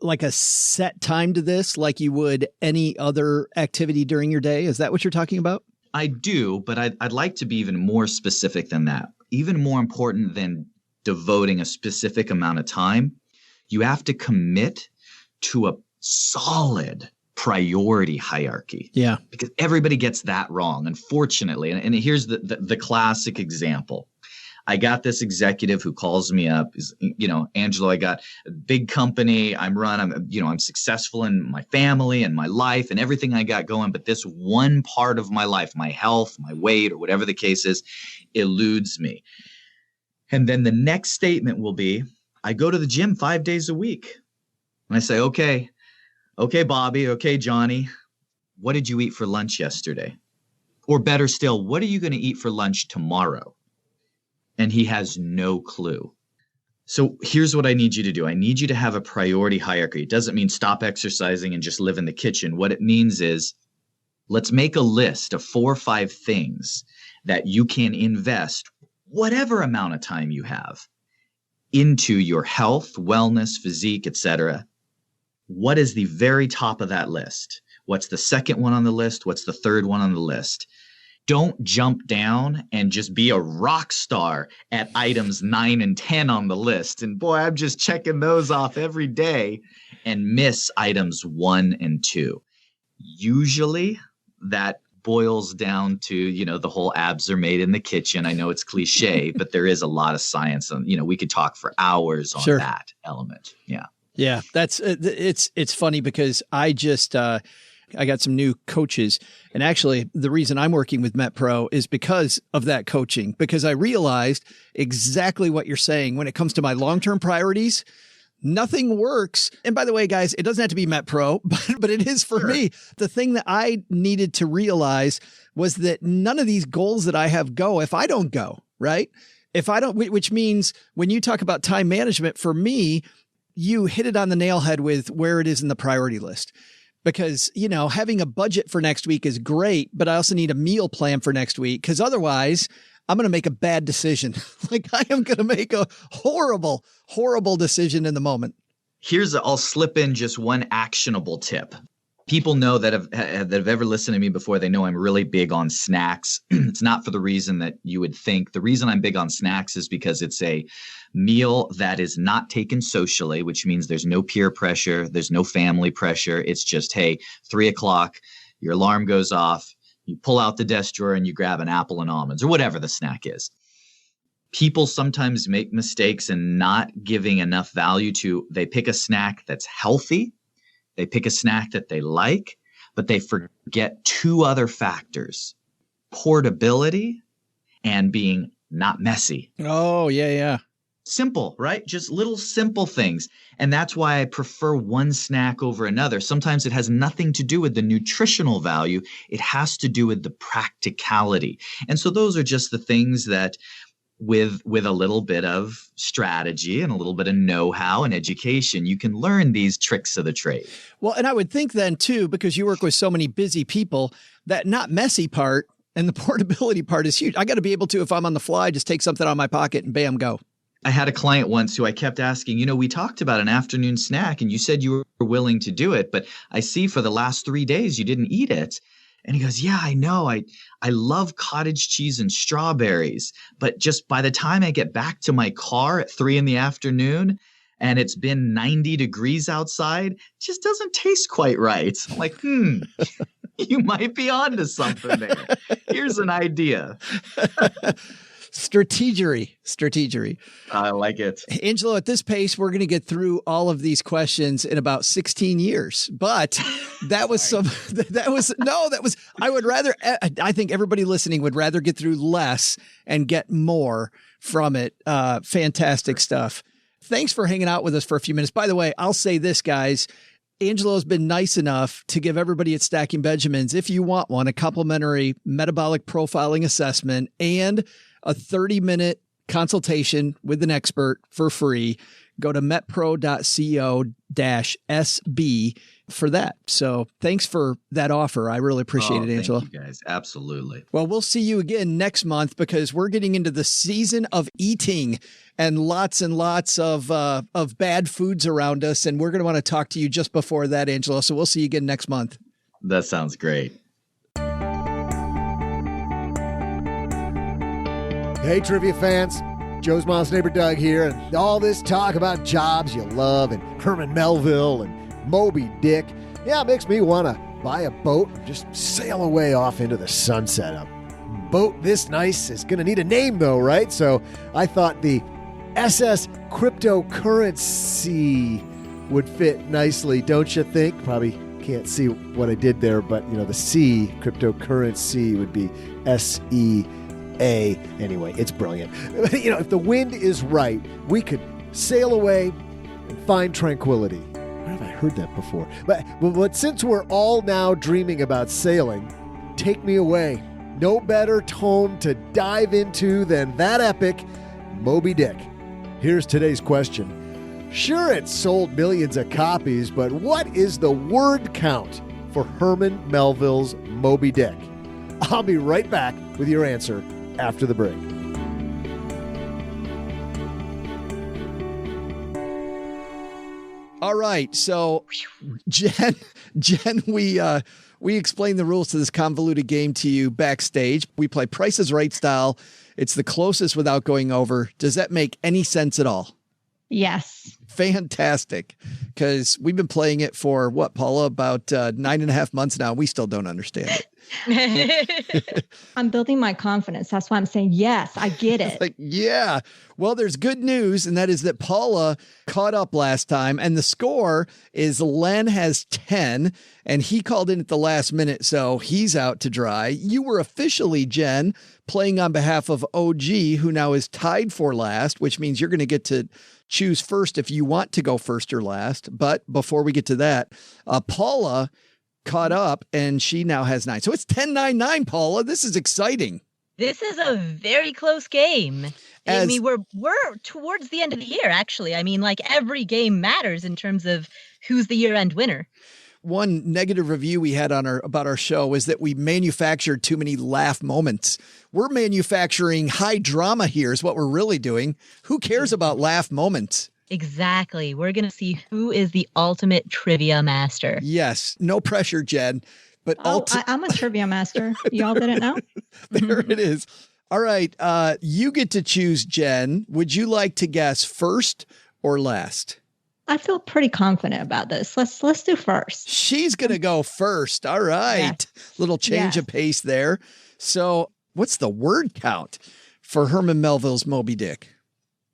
like a set time to this like you would any other activity during your day? Is that what you're talking about? I do, but I'd like to be even more specific than that. Even more important than devoting a specific amount of time, you have to commit to a solid priority hierarchy. Yeah. Because everybody gets that wrong, unfortunately. And here's the classic example. I got this executive who calls me up, Angelo, I got a big company. I'm successful in my family and my life and everything I got going. But this one part of my life, my health, my weight, or whatever the case is, eludes me. And then the next statement will be, I go to the gym 5 days a week. And I say, okay, Bobby, okay, Johnny, what did you eat for lunch yesterday? Or better still, what are you going to eat for lunch tomorrow? And he has no clue. So here's what I need you to do. I need you to have a priority hierarchy. It doesn't mean stop exercising and just live in the kitchen. What it means is let's make a list of 4 or 5 things that you can invest whatever amount of time you have into your health, wellness, physique, etc. What is the very top of that list? What's the second one on the list? What's the third one on the list? Don't jump down and just be a rock star at items 9 and 10 on the list. And boy, I'm just checking those off every day and miss items 1 and 2. Usually that boils down to, the whole abs are made in the kitchen. I know it's cliche, but there is a lot of science on, we could talk for hours on that element. Yeah. Yeah. It's funny because I got some new coaches. And actually, the reason I'm working with Metpro is because of that coaching, because I realized exactly what you're saying. When it comes to my long-term priorities, nothing works. And by the way, guys, it doesn't have to be Metpro, but it is for me. The thing that I needed to realize was that none of these goals that I have go if I don't go, right? If I don't, which means when you talk about time management, for me, you hit it on the nail head with where it is in the priority list. Because, having a budget for next week is great, but I also need a meal plan for next week because otherwise I'm going to make a bad decision. Like I am going to make a horrible, horrible decision in the moment. I'll slip in just one actionable tip. People know that have ever listened to me before. They know I'm really big on snacks. It's not for the reason that you would think. The reason I'm big on snacks is because it's a meal that is not taken socially, which means there's no peer pressure. There's no family pressure. It's just, hey, 3:00, your alarm goes off. You pull out the desk drawer and you grab an apple and almonds or whatever the snack is. People sometimes make mistakes in not giving enough value to, they pick a snack that's healthy. They pick a snack that they like, but they forget two other factors: portability and being not messy. Oh, yeah. Simple, right? Just little simple things. And that's why I prefer one snack over another. Sometimes it has nothing to do with the nutritional value. It has to do with the practicality. And so those are just the things that with a little bit of strategy and a little bit of know-how and education, you can learn these tricks of the trade. Well, and I would think then too, because you work with so many busy people, that not messy part and the portability part is huge. I got to be able to, if I'm on the fly, just take something out of my pocket and bam, go. I had a client once who I kept asking, we talked about an afternoon snack and you said you were willing to do it, but I see for the last 3 days you didn't eat it. And he goes, yeah, I know. I love cottage cheese and strawberries, but just by the time I get back to my car at 3 p.m. and it's been 90 degrees outside, it just doesn't taste quite right. I'm like, you might be onto something there. Here's an idea. Strategery. I like it. Angelo, at this pace, we're going to get through all of these questions in about 16 years. But that was I think everybody listening would rather get through less and get more from it. Fantastic stuff. Thanks for hanging out with us for a few minutes. By the way, I'll say this, guys. Angelo's been nice enough to give everybody at Stacking Benjamins, if you want one, a complimentary metabolic profiling assessment and a 30-minute consultation with an expert for free. Go to metpro.co-sb for that. So thanks for that offer. I really appreciate it, Angelo. Thank you guys. Absolutely. Well, we'll see you again next month because we're getting into the season of eating and lots of bad foods around us. And we're going to want to talk to you just before that, Angelo. So we'll see you again next month. That sounds great. Hey, trivia fans. Joe's mom's neighbor Doug here, and all this talk about jobs you love and Herman Melville and Moby Dick, it makes me want to buy a boat and just sail away off into the sunset. A boat this nice is going to need a name, though, right? So I thought the SS Cryptocurrency would fit nicely, don't you think? Probably can't see what I did there, but, the C, cryptocurrency, would be SEA. Anyway, it's brilliant. If the wind is right, we could sail away and find tranquility. Where have I heard that before? But since we're all now dreaming about sailing, take me away. No better tome to dive into than that epic Moby Dick. Here's today's question. Sure, it sold millions of copies, but what is the word count for Herman Melville's Moby Dick? I'll be right back with your answer after the break. All right. So, Jen, we explained the rules to this convoluted game to you backstage. We play Price is Right style. It's the closest without going over. Does that make any sense at all? Yes. Fantastic. Because we've been playing it for what, Paula, about 9.5 months now. We still don't understand it. I'm building my confidence. That's why I'm saying, yes, I get it. Yeah. Well, there's good news, and that is that Paula caught up last time, and the score is Len has 10, and he called in at the last minute, so he's out to dry. You were officially, Jen, playing on behalf of OG, who now is tied for last, which means you're going to get to choose first if you want to go first or last. But before we get to that, Paula caught up and she now has 9. So it's 10-9-9, Paula. This is exciting. This is a very close game. I mean, we're towards the end of the year, actually. I mean, like every game matters in terms of who's the year-end winner. one negative review we had on about our show is that we manufactured too many laugh moments. We're manufacturing high drama here is what we're really doing. Who cares about laugh moments? Exactly. We're going to see who is the ultimate trivia master. Yes. No pressure, Jen. But I'm a trivia master. Y'all didn't know? There it is. All right. You get to choose, Jen. Would you like to guess first or last? I feel pretty confident about this. Let's do first. She's going to go first. All right. Yes. Little change of pace there. So what's the word count for Herman Melville's Moby Dick?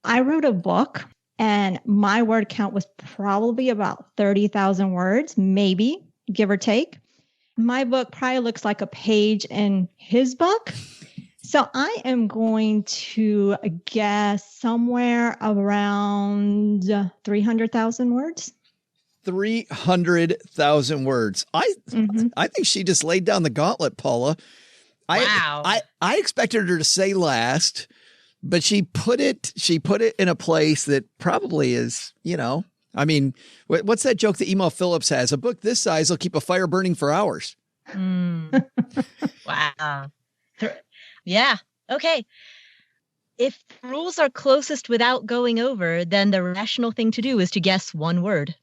I wrote a book and my word count was probably about 30,000 words, maybe, give or take. My book probably looks like a page in his book. So I am going to guess somewhere around 300,000 words. 300,000 words. I think she just laid down the gauntlet, Paula. Wow. I expected her to say last, but she put it in a place that probably is, I mean, what's that joke that Emo Phillips has? A book this size will keep a fire burning for hours. Wow. Yeah. Okay. If the rules are closest without going over, then the rational thing to do is to guess one word.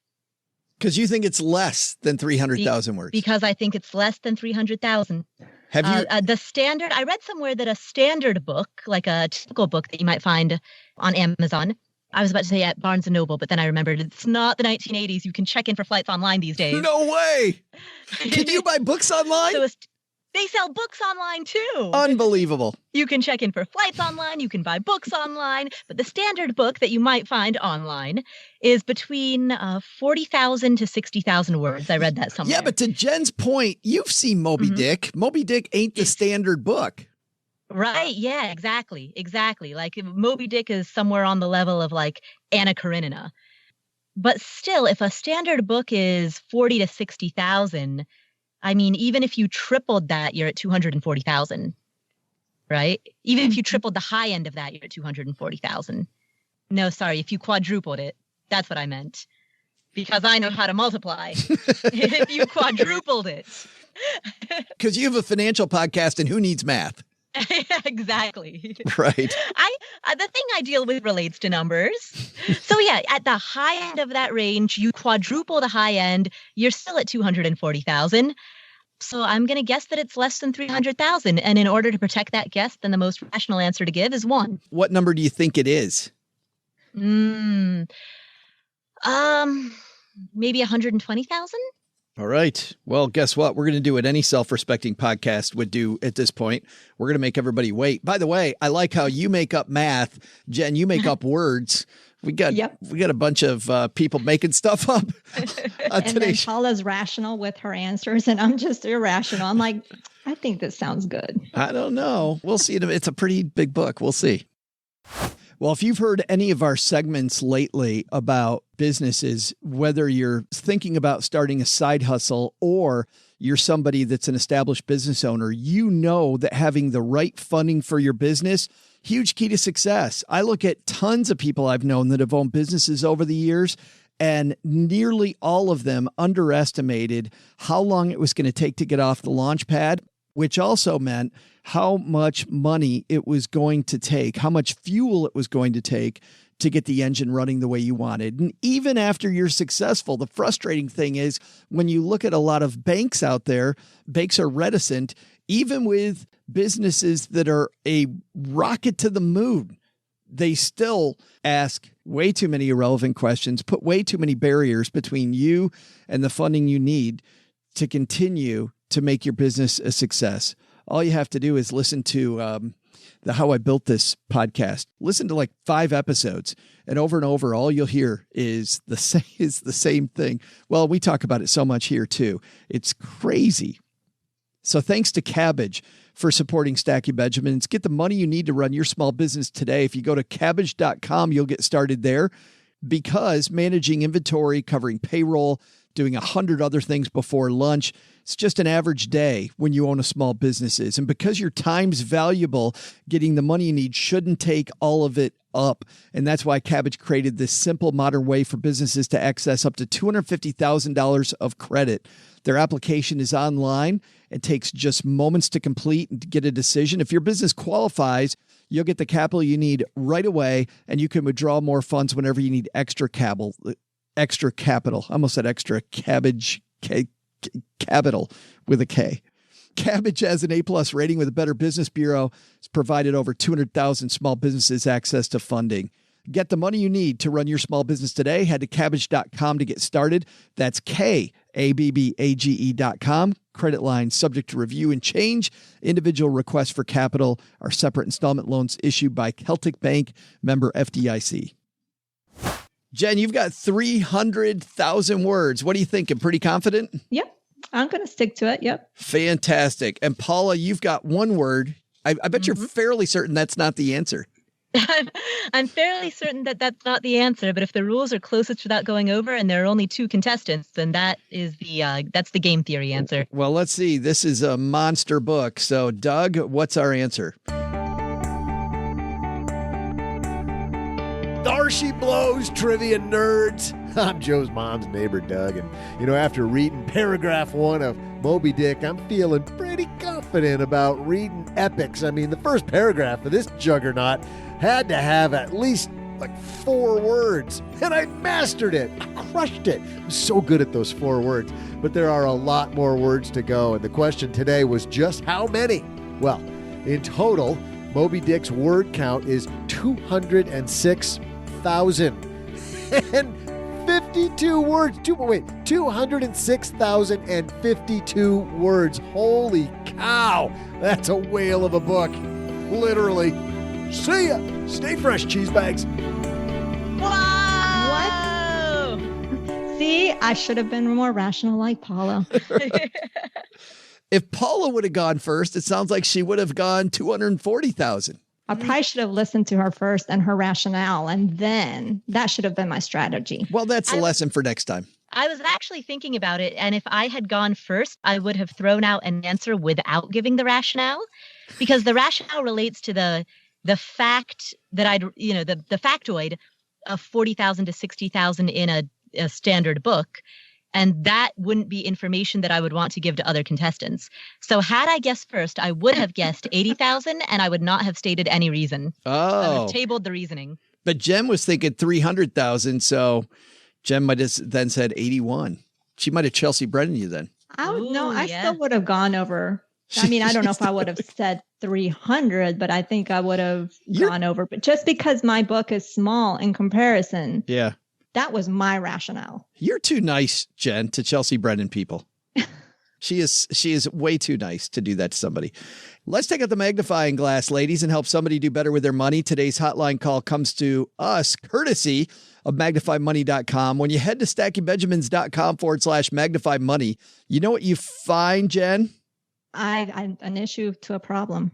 Because you think it's less than 300,000 words. Because I think it's less than 300,000. Have you? The standard, I read somewhere that a standard book, like a typical book that you might find on Amazon, I was about to say at Barnes & Noble, but then I remembered it's not the 1980s. You can check in for flights online these days. No way. Can you buy books online? So they sell books online too. Unbelievable. You can check in for flights online. You can buy books online. But the standard book that you might find online is between 40,000 to 60,000 words. I read that somewhere. Yeah, but to Jen's point, you've seen Moby Dick. Moby Dick ain't the standard book. Right. Yeah, exactly. Exactly. Like Moby Dick is somewhere on the level of like Anna Karenina. But still, if a standard book is 40 to 60,000, I mean, even if you tripled that, you're at 240,000, right? Even if you tripled the high end of that, you're at 240,000. No, sorry, if you quadrupled it, that's what I meant. Because I know how to multiply. If you quadrupled it. Because you have a financial podcast and who needs math? Exactly. Right. The thing I deal with relates to numbers. So yeah, at the high end of that range, you quadruple the high end, you're still at 240,000. So I'm going to guess that it's less than 300,000. And in order to protect that guess, then the most rational answer to give is 1. What number do you think it is? Maybe 120,000? All right. Well, guess what? We're going to do what any self-respecting podcast would do at this point. We're going to make everybody wait. By the way, I like how you make up math. Jen, you make up words. We got a bunch of people making stuff up. And then Paula's rational with her answers, and I'm just irrational. I'm like, I think this sounds good. I don't know. We'll see. It's a pretty big book. We'll see. Well, if you've heard any of our segments lately about businesses, whether you're thinking about starting a side hustle or you're somebody that's an established business owner, you know that having the right funding for your business, huge key to success. I look at tons of people I've known that have owned businesses over the years, and nearly all of them underestimated how long it was going to take to get off the launch pad, which also meant how much money it was going to take, how much fuel it was going to take to get the engine running the way you wanted. And even after you're successful, the frustrating thing is when you look at a lot of banks out there, banks are reticent, even with businesses that are a rocket to the moon. They still ask way too many irrelevant questions, put way too many barriers between you and the funding you need to continue to make your business a success. All you have to do is listen to the How I Built This podcast. Listen to like 5 episodes, and over, all you'll hear is the same thing. Well, we talk about it so much here too. It's crazy. So thanks to Kabbage for supporting Stacky Benjamins. Get the money you need to run your small business today. If you go to Kabbage.com, you'll get started there, because managing inventory, covering payroll, doing 100 other things before lunch. It's just an average day when you own a small business. And because your time's valuable, getting the money you need shouldn't take all of it up. And that's why Kabbage created this simple modern way for businesses to access up to $250,000 of credit. Their application is online. It takes just moments to complete and to get a decision. If your business qualifies, you'll get the capital you need right away, and you can withdraw more funds whenever you need extra capital. I almost said extra cabbage. Capital with a K. Kabbage has an A+ rating with a Better Business Bureau. It's provided over 200,000 small businesses access to funding. Get the money you need to run your small business today. Head to Kabbage.com to get started. That's KABBAGE.com. Credit line subject to review and change. Individual requests for capital are separate installment loans issued by Celtic Bank, member FDIC. Jen, you've got 300,000 words. What are you thinking? Pretty confident? Yep. I'm going to stick to it. Yep. Fantastic. And Paula, you've got one word. I bet you're fairly certain that's not the answer. I'm fairly certain that that's not the answer, but if the rules are closest without going over and there are only 2 contestants, then that's the game theory answer. Well, let's see. This is a monster book. So, Doug, what's our answer? There she blows, trivia nerds. I'm Joe's mom's neighbor, Doug. And, after reading paragraph 1 of Moby Dick, I'm feeling pretty confident about reading epics. I mean, the first paragraph of this juggernaut had to have at least 4 words. And I mastered it. I crushed it. I'm so good at those 4 words. But there are a lot more words to go. And the question today was just how many? Well, in total, Moby Dick's word count is 206,052 words. 206,052 words. Holy cow. That's a whale of a book. Literally. See ya. Stay fresh, cheese bags. Wow! What? See, I should have been more rational like Paula. If Paula would have gone first, it sounds like she would have gone 240,000. I probably should have listened to her first and her rationale, and then that should have been my strategy. Well, that's a lesson for next time. I was actually thinking about it, and if I had gone first, I would have thrown out an answer without giving the rationale, because the rationale relates to the fact that the factoid of 40,000 to 60,000 in a standard book. And that wouldn't be information that I would want to give to other contestants. So had I guessed first, I would have guessed 80,000 and I would not have stated any reason. Oh. I would have tabled the reasoning. But Jen was thinking 300,000. So Jen might have then said 81. She might have Chelsea Brennan you then. I still would have gone over. I mean, I don't know if I would have said 300, but I think I would have gone over. But just because my book is small in comparison. Yeah. That was my rationale. You're too nice, Jen, to Chelsea Brennan people. She is way too nice to do that to somebody. Let's take out the magnifying glass, ladies, and help somebody do better with their money. Today's hotline call comes to us courtesy of magnifymoney.com. When you head to stackingbenjamins.com/magnifymoney, you know what you find, Jen? I'm an issue to a problem.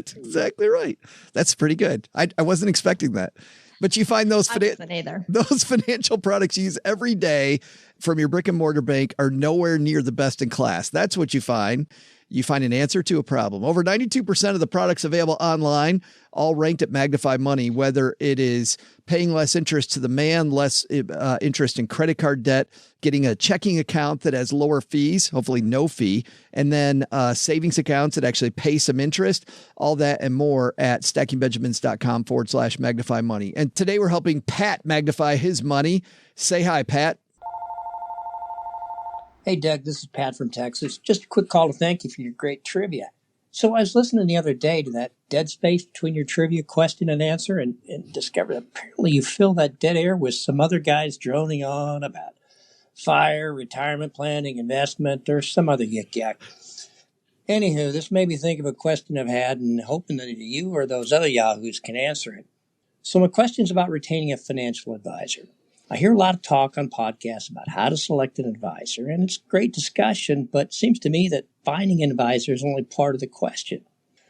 That's exactly right. That's pretty good. I wasn't expecting that. But you find those financial products you use every day from your brick and mortar bank are nowhere near the best in class. That's what you find. You find an answer to a problem. Over 92% of the products available online, all ranked at Magnify Money, whether it is paying less interest to the man, less interest in credit card debt, getting a checking account that has lower fees, hopefully no fee, and then savings accounts that actually pay some interest, all that and more at stackingbenjamins.com/magnify money. And today we're helping Pat magnify his money. Say hi, Pat. Hey, Doug, this is Pat from Texas. Just a quick call to thank you for your great trivia. So I was listening the other day to that dead space between your trivia question and answer and discovered apparently you fill that dead air with some other guys droning on about fire, retirement planning, investment, or some other yik-yak. Anywho, this made me think of a question I've had and hoping that you or those other yahoos can answer it. So my question is about retaining a financial advisor. I hear a lot of talk on podcasts about how to select an advisor, and it's great discussion, but it seems to me that finding an advisor is only part of the question.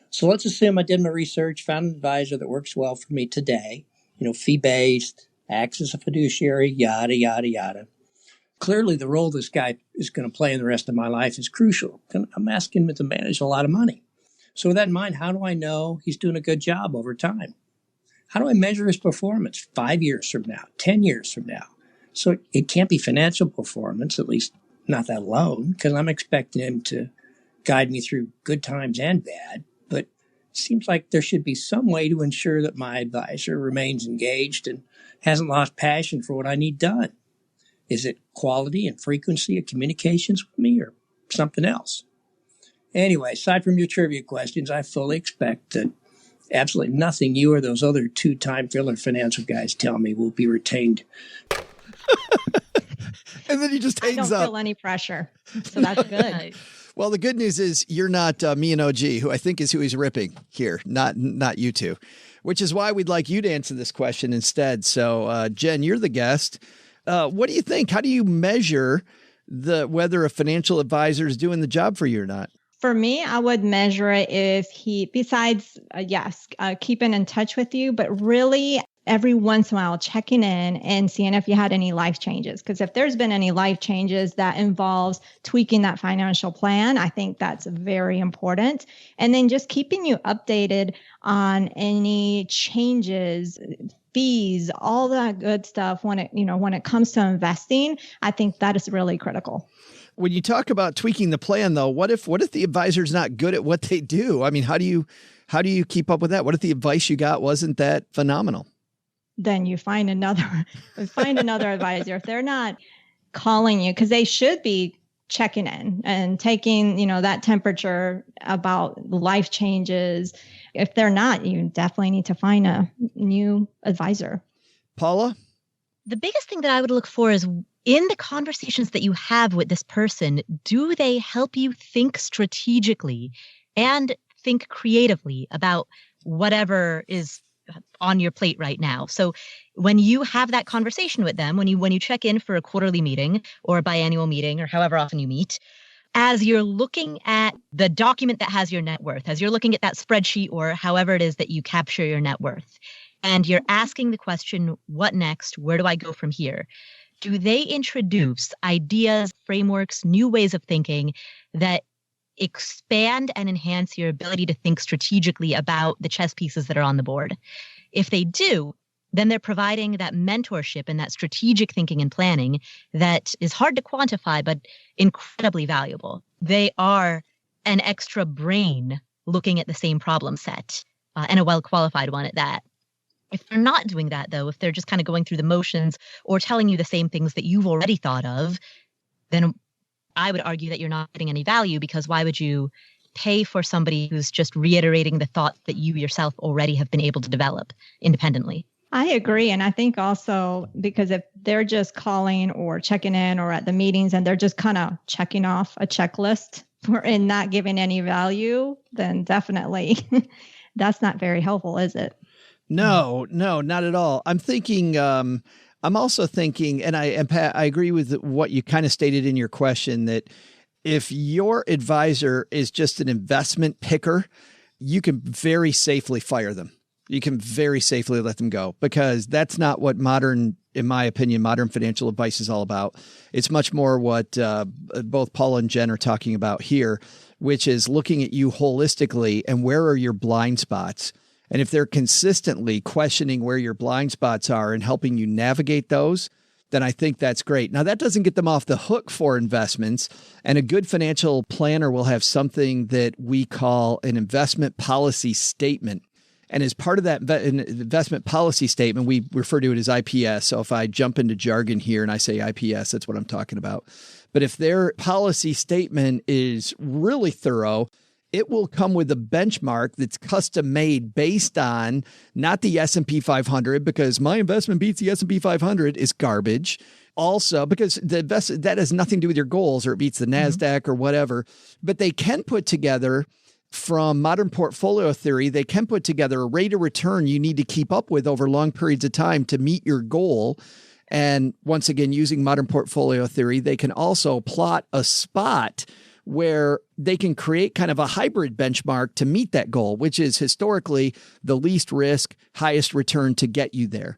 So let's assume I did my research, found an advisor that works well for me today, fee-based, acts as a fiduciary, yada, yada, yada. clearly the role this guy is going to play in the rest of my life is crucial. I'm asking him to manage a lot of money. So with that in mind, how do I know he's doing a good job over time? How do I measure his performance 5 years from now, 10 years from now? So it can't be financial performance, at least not that alone, because I'm expecting him to guide me through good times and bad. But it seems like there should be some way to ensure that my advisor remains engaged and hasn't lost passion for what I need done. Is it quality and frequency of communications with me or something else? Anyway, aside from your trivia questions, I fully expect that absolutely nothing you or those other two-time filler financial guys tell me will be retained. And then he just hangs up. I don't feel any pressure, so that's good. Well, the good news is you're not me and OG, who I think is who he's ripping here, not you two, which is why we'd like you to answer this question instead. So, Jen, you're the guest. What do you think? How do you measure whether a financial advisor is doing the job for you or not? For me, I would measure it if he, besides, keeping in touch with you, but really every once in a while checking in and seeing if you had any life changes. Because if there's been any life changes that involves tweaking that financial plan, I think that's very important. And then just keeping you updated on any changes, fees, all that good stuff when it comes to investing. I think that is really critical. When you talk about tweaking the plan, though, what if the advisor's not good at what they do? I mean, how do you keep up with that? What if the advice you got wasn't that phenomenal? Then you find another advisor. If they're not calling you, because they should be checking in and taking, that temperature about life changes. If they're not, you definitely need to find a new advisor. Paula? The biggest thing that I would look for is in the conversations that you have with this person, do they help you think strategically and think creatively about whatever is on your plate right now? So when you have that conversation with them, when you check in for a quarterly meeting or a biannual meeting or however often you meet, as you're looking at the document that has your net worth, as you're looking at that spreadsheet or however it is that you capture your net worth, and you're asking the question, what next? Where do I go from here? Do they introduce ideas, frameworks, new ways of thinking that expand and enhance your ability to think strategically about the chess pieces that are on the board? If they do, then they're providing that mentorship and that strategic thinking and planning that is hard to quantify, but incredibly valuable. They are an extra brain looking at the same problem set, and a well-qualified one at that. If they're not doing that, though, if they're just kind of going through the motions or telling you the same things that you've already thought of, then I would argue that you're not getting any value, because why would you pay for somebody who's just reiterating the thoughts that you yourself already have been able to develop independently? I agree. And I think also because if they're just calling or checking in or at the meetings and they're just kind of checking off a checklist and not giving any value, then definitely that's not very helpful, is it? No, not at all. I'm thinking, I'm also thinking, and Pat, I agree with what you kind of stated in your question, that if your advisor is just an investment picker, you can very safely fire them. You can very safely let them go, because that's not what in my opinion, modern financial advice is all about. It's much more what both Paula and Jen are talking about here, which is looking at you holistically and where are your blind spots. And if they're consistently questioning where your blind spots are and helping you navigate those, then I think that's great. Now, that doesn't get them off the hook for investments. And a good financial planner will have something that we call an investment policy statement. And as part of that investment policy statement, we refer to it as IPS. So if I jump into jargon here and I say IPS, that's what I'm talking about. But if their policy statement is really thorough, it will come with a benchmark that's custom made based on not the S&P 500, because my investment beats the S&P 500 is garbage. Also, because that has nothing to do with your goals, or it beats the NASDAQ or whatever. But they can put together, from modern portfolio theory, they can put together a rate of return you need to keep up with over long periods of time to meet your goal. And once again, using modern portfolio theory, they can also plot a spot where they can create kind of a hybrid benchmark to meet that goal, which is historically the least risk, highest return to get you there.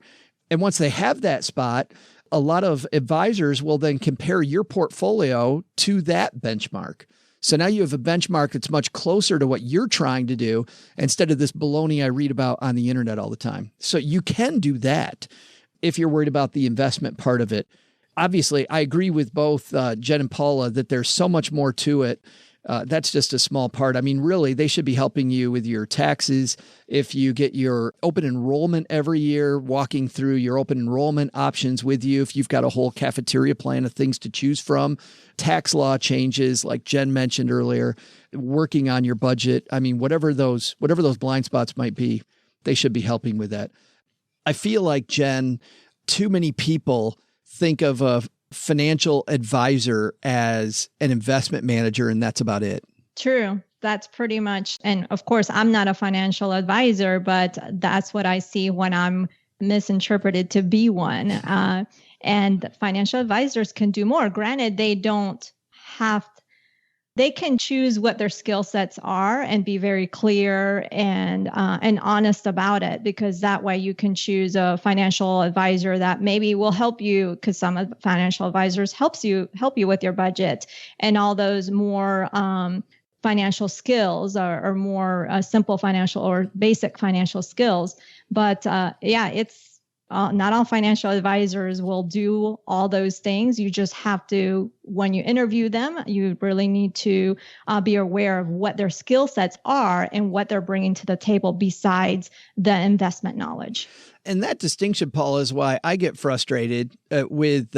And once they have that spot, a lot of advisors will then compare your portfolio to that benchmark. So now you have a benchmark that's much closer to what you're trying to do instead of this baloney I read about on the internet all the time. So you can do that if you're worried about the investment part of it. Obviously, I agree with both Jen and Paula that there's so much more to it. That's just a small part. I mean, really, they should be helping you with your taxes. If you get your open enrollment every year, walking through your open enrollment options with you, if you've got a whole cafeteria plan of things to choose from, tax law changes, like Jen mentioned earlier, working on your budget. I mean, whatever those blind spots might be, they should be helping with that. I feel like, Jen, too many people think of a financial advisor as an investment manager, and that's about it. True. That's pretty much. And of course, I'm not a financial advisor, but that's what I see when I'm misinterpreted to be one. And financial advisors can do more. Granted, they can choose what their skill sets are and be very clear and honest about it, because that way you can choose a financial advisor that maybe will help you, because some of the financial advisors help you with your budget and all those more financial skills or more simple financial or basic financial skills. But it's not all financial advisors will do all those things. You just have to, when you interview them, you really need to be aware of what their skill sets are and what they're bringing to the table besides the investment knowledge. And that distinction, Paul, is why I get frustrated with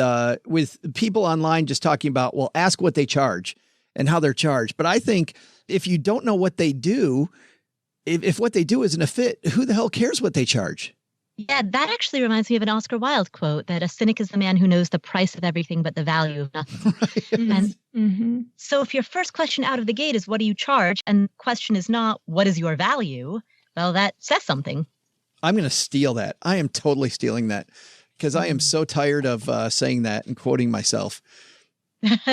people online just talking about, well, ask what they charge and how they're charged. But I think if you don't know what they do, if what they do isn't a fit, who the hell cares what they charge? Yeah, that actually reminds me of an Oscar Wilde quote that a cynic is the man who knows the price of everything but the value of nothing. Right. And so if your first question out of the gate is, what do you charge? And the question is not, what is your value? Well, that says something. I'm going to steal that. I am totally stealing that because I am so tired of saying that and quoting myself. And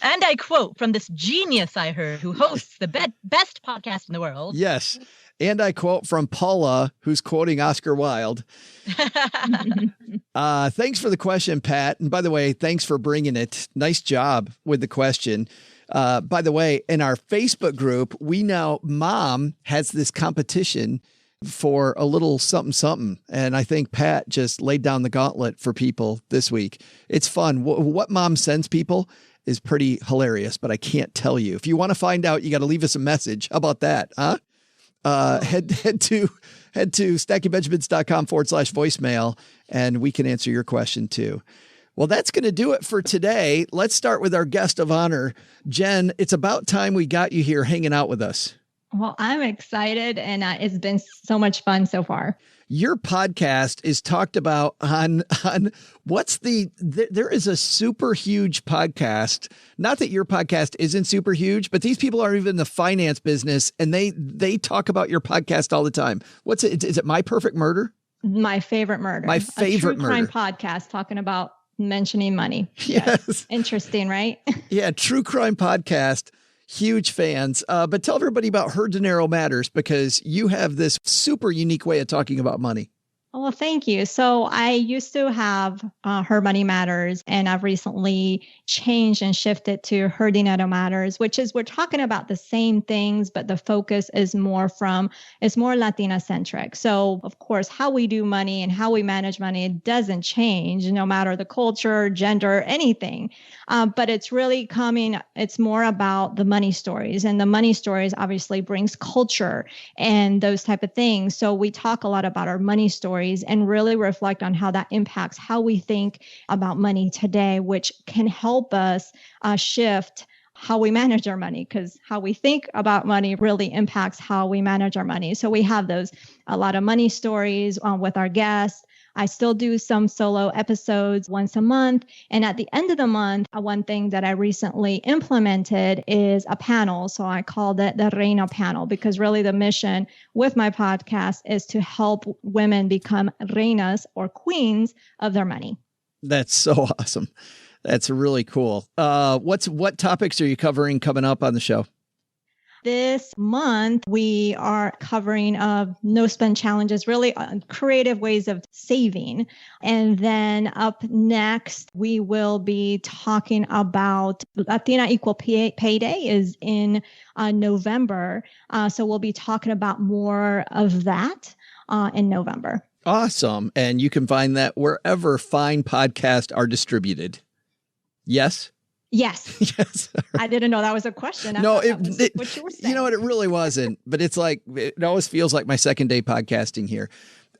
I quote from this genius I heard who hosts the best podcast in the world. Yes. And I quote from Paula, who's quoting Oscar Wilde. Thanks for the question, Pat. And by the way, thanks for bringing it. Nice job with the question. By the way, in our Facebook group, Mom has this competition for a little something. And I think Pat just laid down the gauntlet for people this week. It's fun. What Mom sends people is pretty hilarious, but I can't tell you. If you want to find out, you got to leave us a message. How about that? Huh? Head to stackybenjamins.com/voicemail, and we can answer your question too. Well, that's going to do it for today. Let's start with our guest of honor. Jen, it's about time we got you here hanging out with us. Well, I'm excited, and it's been so much fun so far. Your podcast is talked about on there is a super huge podcast. Not that your podcast isn't super huge, but these people are even in the finance business, and they talk about your podcast all the time. What's it? Is it My Perfect Murder? My Favorite Murder. My Favorite a true Murder. crime podcast talking about mentioning money. Yes. Interesting, right? Yeah. True crime podcast. Huge fans. But tell everybody about Her Dinero Matters, because you have this super unique way of talking about money. Well, thank you. So I used to have Her Money Matters, and I've recently changed and shifted to Her Dinero Matters, which is we're talking about the same things, but the focus is more Latina centric. So of course, how we do money and how we manage money doesn't change no matter the culture, gender, anything. But it's really it's more about the money stories, and the money stories obviously brings culture and those type of things. So we talk a lot about our money stories and really reflect on how that impacts how we think about money today, which can help us shift how we manage our money, because how we think about money really impacts how we manage our money. So we have a lot of money stories with our guests. I still do some solo episodes once a month. And at the end of the month, one thing that I recently implemented is a panel. So I called it the Reina Panel, because really the mission with my podcast is to help women become reinas or queens of their money. That's so awesome. That's really cool. What topics are you covering coming up on the show? This month, we are covering no spend challenges, really creative ways of saving. And then up next, we will be talking about Latina Equal Pay Day is in November. So we'll be talking about more of that in November. Awesome. And you can find that wherever fine podcasts are distributed. Yes? Yes. Yes. I didn't know that was a question. No, what you were saying. You know what? It really wasn't. But it's like, it always feels like my second day podcasting here.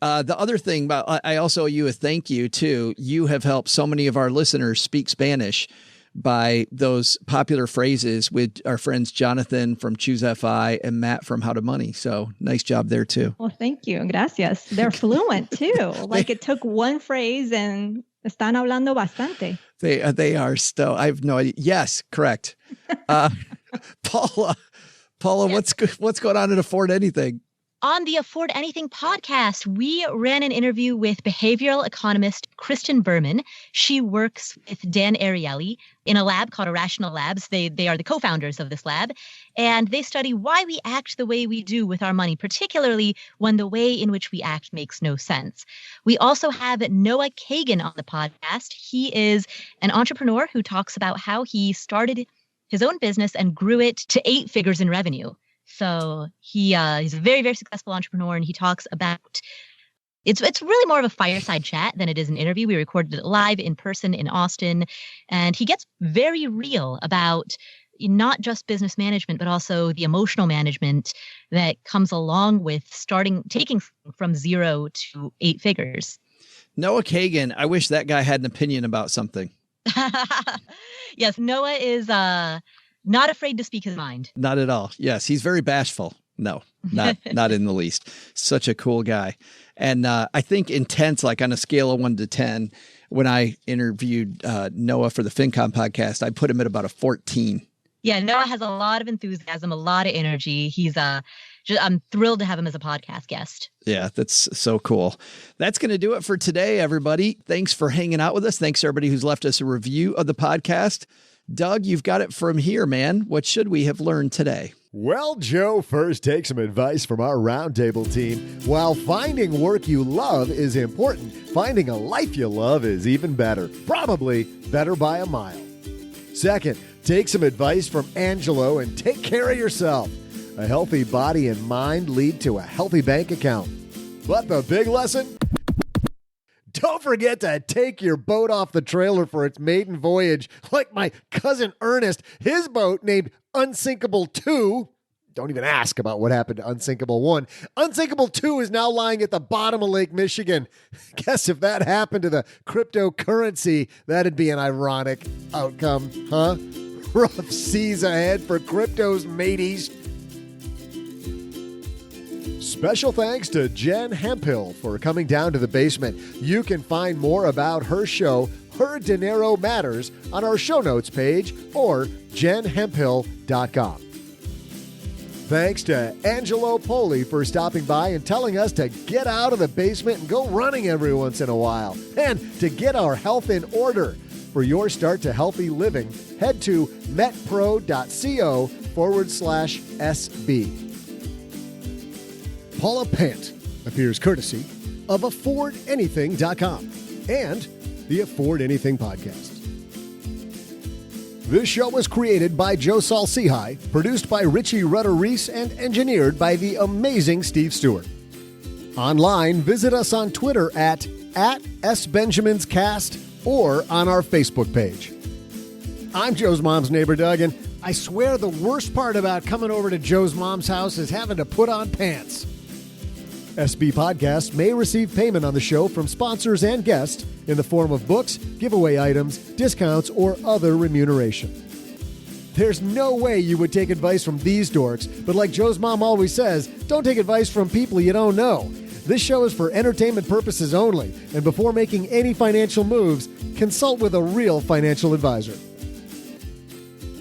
The other thing, I also owe you a thank you too. You have helped so many of our listeners speak Spanish by those popular phrases with our friends Jonathan from Choose FI and Matt from How to Money. So nice job there too. Well, thank you. Gracias. They're fluent too. Like it took one phrase and están hablando bastante. They are still. I have no idea. Yes, correct. Paula, yes. What's going on at Afford Anything? On the Afford Anything podcast, we ran an interview with behavioral economist Kristen Berman. She works with Dan Ariely in a lab called Irrational Labs. They are the co-founders of this lab, and they study why we act the way we do with our money, particularly when the way in which we act makes no sense. We also have Noah Kagan on the podcast. He is an entrepreneur who talks about how he started his own business and grew it to 8 figures in revenue. So he's a very, very successful entrepreneur, and he talks about it's really more of a fireside chat than it is an interview. We recorded it live in person in Austin, and he gets very real about not just business management, but also the emotional management that comes along with taking from 0 to 8 figures. Noah Kagan, I wish that guy had an opinion about something. Yes, Noah is not afraid to speak his mind. Not at all. Yes, he's very bashful. No, not in the least. Such a cool guy. And I think intense, like on a scale of 1 to 10, when I interviewed Noah for the FinCom podcast, I put him at about a 14. Yeah, Noah has a lot of enthusiasm, a lot of energy. I'm thrilled to have him as a podcast guest. Yeah, that's so cool. That's going to do it for today, everybody. Thanks for hanging out with us. Thanks to everybody who's left us a review of the podcast. Doug, you've got it from here, man. What should we have learned today? Well, Joe, first take some advice from our roundtable team. While finding work you love is important, finding a life you love is even better. Probably better by a mile. Second, take some advice from Angelo and take care of yourself. A healthy body and mind lead to a healthy bank account. But the big lesson? Don't forget to take your boat off the trailer for its maiden voyage. Like my cousin Ernest, his boat named Unsinkable 2. Don't even ask about what happened to Unsinkable 1. Unsinkable 2 is now lying at the bottom of Lake Michigan. Guess if that happened to the cryptocurrency, that'd be an ironic outcome, huh? Rough seas ahead for cryptos, mateys. Special thanks to Jen Hemphill for coming down to the basement. You can find more about her show, Her Dinero Matters, on our show notes page or jenhemphill.com. Thanks to Angelo Poli for stopping by and telling us to get out of the basement and go running every once in a while, and to get our health in order. For your start to healthy living, head to metpro.co/SB. Paula Pant appears courtesy of AffordAnything.com and the Afford Anything podcast. This show was created by Joe Saul-Sehy, produced by Richie Rutter-Reese, and engineered by the amazing Steve Stewart. Online, visit us on Twitter at @SBenjaminsCast or on our Facebook page. I'm Joe's mom's neighbor, Doug, and I swear the worst part about coming over to Joe's mom's house is having to put on pants. SB Podcasts may receive payment on the show from sponsors and guests in the form of books, giveaway items, discounts, or other remuneration. There's no way you would take advice from these dorks, but like Joe's mom always says, don't take advice from people you don't know. This show is for entertainment purposes only, and before making any financial moves, consult with a real financial advisor.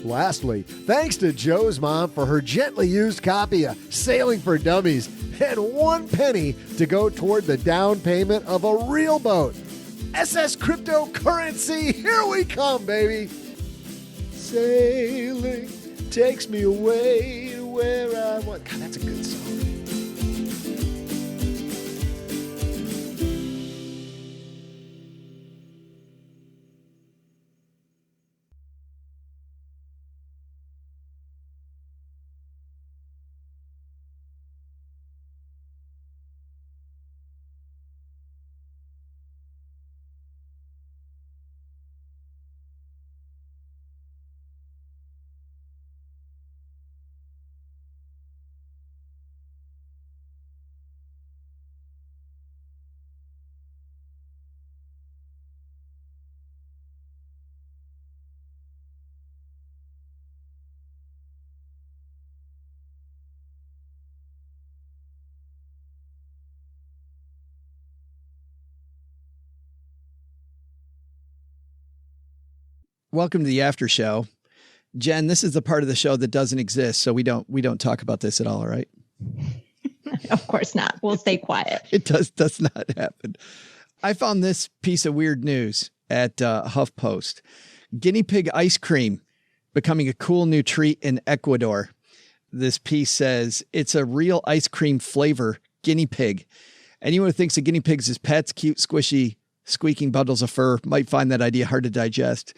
Lastly, thanks to Joe's mom for her gently used copy of Sailing for Dummies and 1 penny to go toward the down payment of a real boat. SS Cryptocurrency, here we come, baby. Sailing takes me away where I want. God, that's a good song. Welcome to the after show. Jen, this is the part of the show that doesn't exist, so we don't talk about this at all, right? Of course not. We'll stay quiet. It does not happen. I found this piece of weird news at HuffPost. Guinea pig ice cream becoming a cool new treat in Ecuador. This piece says it's a real ice cream flavor, guinea pig. Anyone who thinks of guinea pigs as pets, cute, squishy, squeaking bundles of fur, might find that idea hard to digest.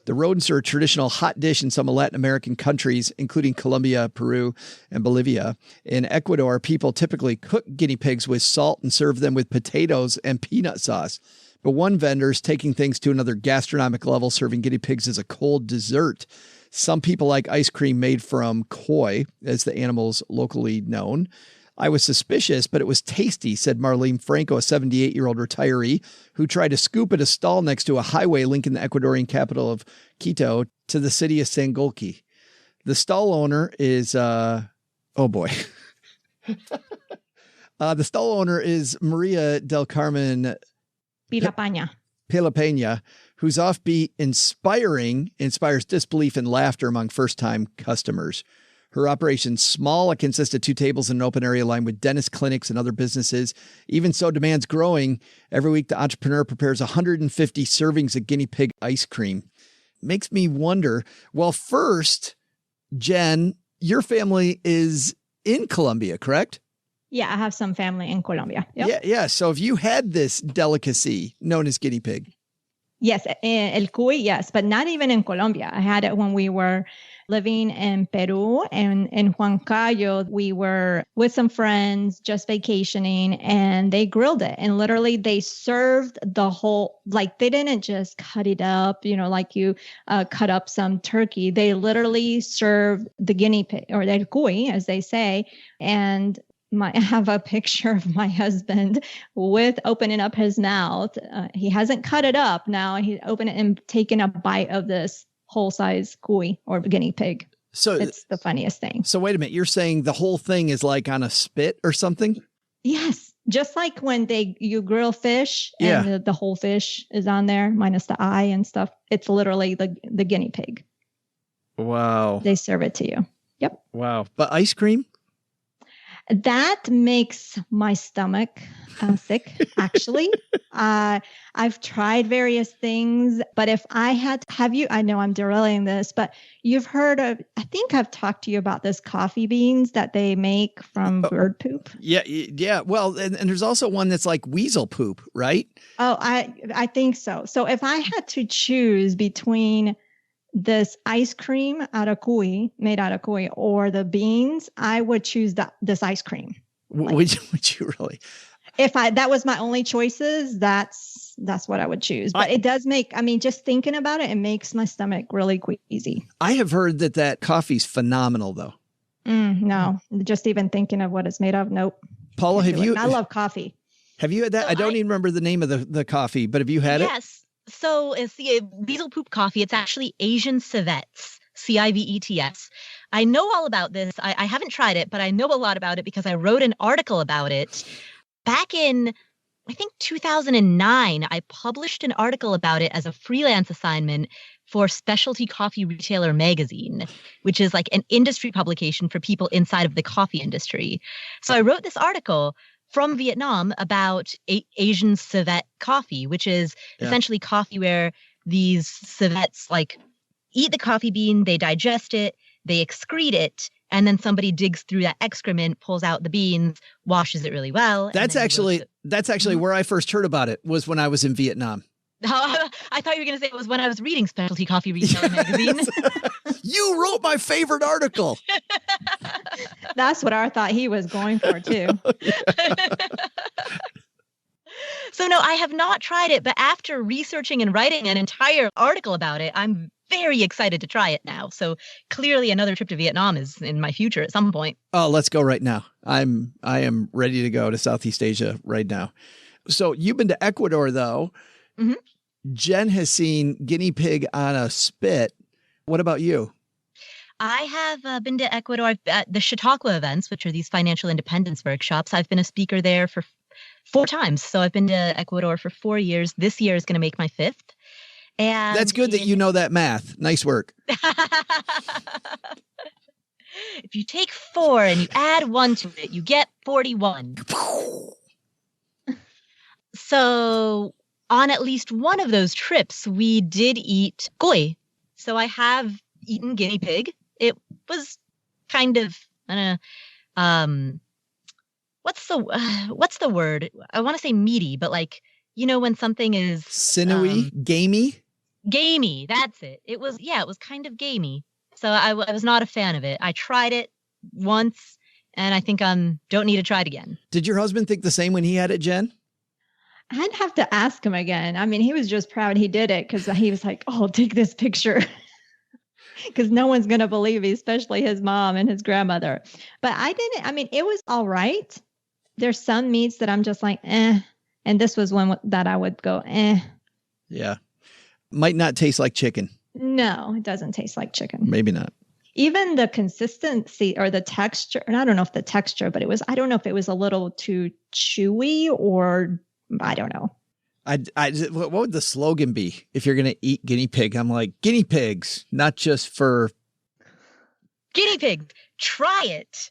The rodents are a traditional hot dish in some Latin American countries, including Colombia, Peru, and Bolivia. In Ecuador, people typically cook guinea pigs with salt and serve them with potatoes and peanut sauce. But one vendor is taking things to another gastronomic level, serving guinea pigs as a cold dessert. Some people like ice cream made from koi, as the animal's locally known. I was suspicious, but it was tasty, said Marlene Franco, a 78-year-old retiree who tried to scoop at a stall next to a highway linking the Ecuadorian capital of Quito to the city of Sangolquí. The stall owner is, The stall owner is Maria del Carmen Pilapena, whose offbeat inspires disbelief and laughter among first-time customers. Her operation's small. It consists of 2 tables in an open area lined with dentist clinics and other businesses. Even so, demand's growing. Every week, the entrepreneur prepares 150 servings of guinea pig ice cream. Makes me wonder, well, first, Jen, your family is in Colombia, correct? Yeah, I have some family in Colombia. Yep. Yeah. So have you had this delicacy known as guinea pig? Yes, el cuy, yes, but not even in Colombia. I had it when we were living in Peru, and in Huancayo, we were with some friends just vacationing, and they grilled it. And literally they served the whole, like they didn't just cut it up, like you cut up some turkey. They literally served the guinea pig, or el cuy, as they say. And I have a picture of my husband with opening up his mouth. He hasn't cut it up. Now he's opened it and taken a bite of this whole size cuy or guinea pig. So it's the funniest thing. So wait a minute. You're saying the whole thing is like on a spit or something? Yes. Just like when you grill fish and the whole fish is on there minus the eye and stuff. It's literally the guinea pig. Wow. They serve it to you. Yep. Wow. But ice cream? That makes my stomach sick, actually. I've tried various things, but if I had to have you, I know I'm derailing this, but you've heard of, I think I've talked to you about this coffee beans that they make from bird poop. Yeah. Well, and there's also one that's like weasel poop, right? Oh, I think so. So if I had to choose between this ice cream made out of cuy, or the beans, I would choose this ice cream. Would you really? If that was my only choices, that's what I would choose. But it does make, just thinking about it, it makes my stomach really queasy. I have heard that coffee's phenomenal, though. No, just even thinking of what it's made of. Nope. Paula, I love coffee. Have you had that? So I don't even remember the name of the coffee, but have you had it? Yes. So it's the weasel poop coffee. It's actually Asian civets, Civets. I know all about this. I haven't tried it, but I know a lot about it because I wrote an article about it back in, I think, 2009. I published an article about it as a freelance assignment for Specialty Coffee Retailer Magazine, which is like an industry publication for people inside of the coffee industry. So I wrote this article from Vietnam about Asian civet coffee, which is essentially coffee where these civets like eat the coffee bean, they digest it, they excrete it, and then somebody digs through that excrement, pulls out the beans, washes it really well. That's actually where I first heard about it, was when I was in Vietnam. I thought you were going to say it was when I was reading Specialty Coffee Retailer magazine. You wrote my favorite article. That's what I thought he was going for too. So no, I have not tried it, but after researching and writing an entire article about it, I'm very excited to try it now. So clearly another trip to Vietnam is in my future at some point. Oh, let's go right now. I am ready to go to Southeast Asia right now. So you've been to Ecuador though. Mm-hmm. Jen has seen guinea pig on a spit. What about you? I have been to Ecuador at the Chautauqua events, which are these financial independence workshops. I've been a speaker there for 4 times. So I've been to Ecuador for 4 years. This year is going to make my 5th. And that's good that you know that math. Nice work. If you take 4 and you add 1 to it, you get 41. So on at least one of those trips, we did eat koi. So I have eaten guinea pig. It was kind of, what's the word? I want to say meaty, but like, when something is sinewy, gamey. Gamey, that's it. It was kind of gamey. So I was not a fan of it. I tried it once, and I think don't need to try it again. Did your husband think the same when he had it, Jen? I'd have to ask him again. I mean, he was just proud he did it because he was like, "Oh, take this picture," because no one's going to believe me, especially his mom and his grandmother. But I didn't. I mean, it was all right. There's some meats that I'm just like, eh. And this was one that I would go, eh. Yeah. Might not taste like chicken. No, it doesn't taste like chicken. Maybe not. Even the consistency or the texture, and I don't know if the texture, but I don't know if it was a little too chewy or I don't know. What would the slogan be if you're going to eat guinea pig? I'm like, guinea pigs, not just for. Guinea pig, try it.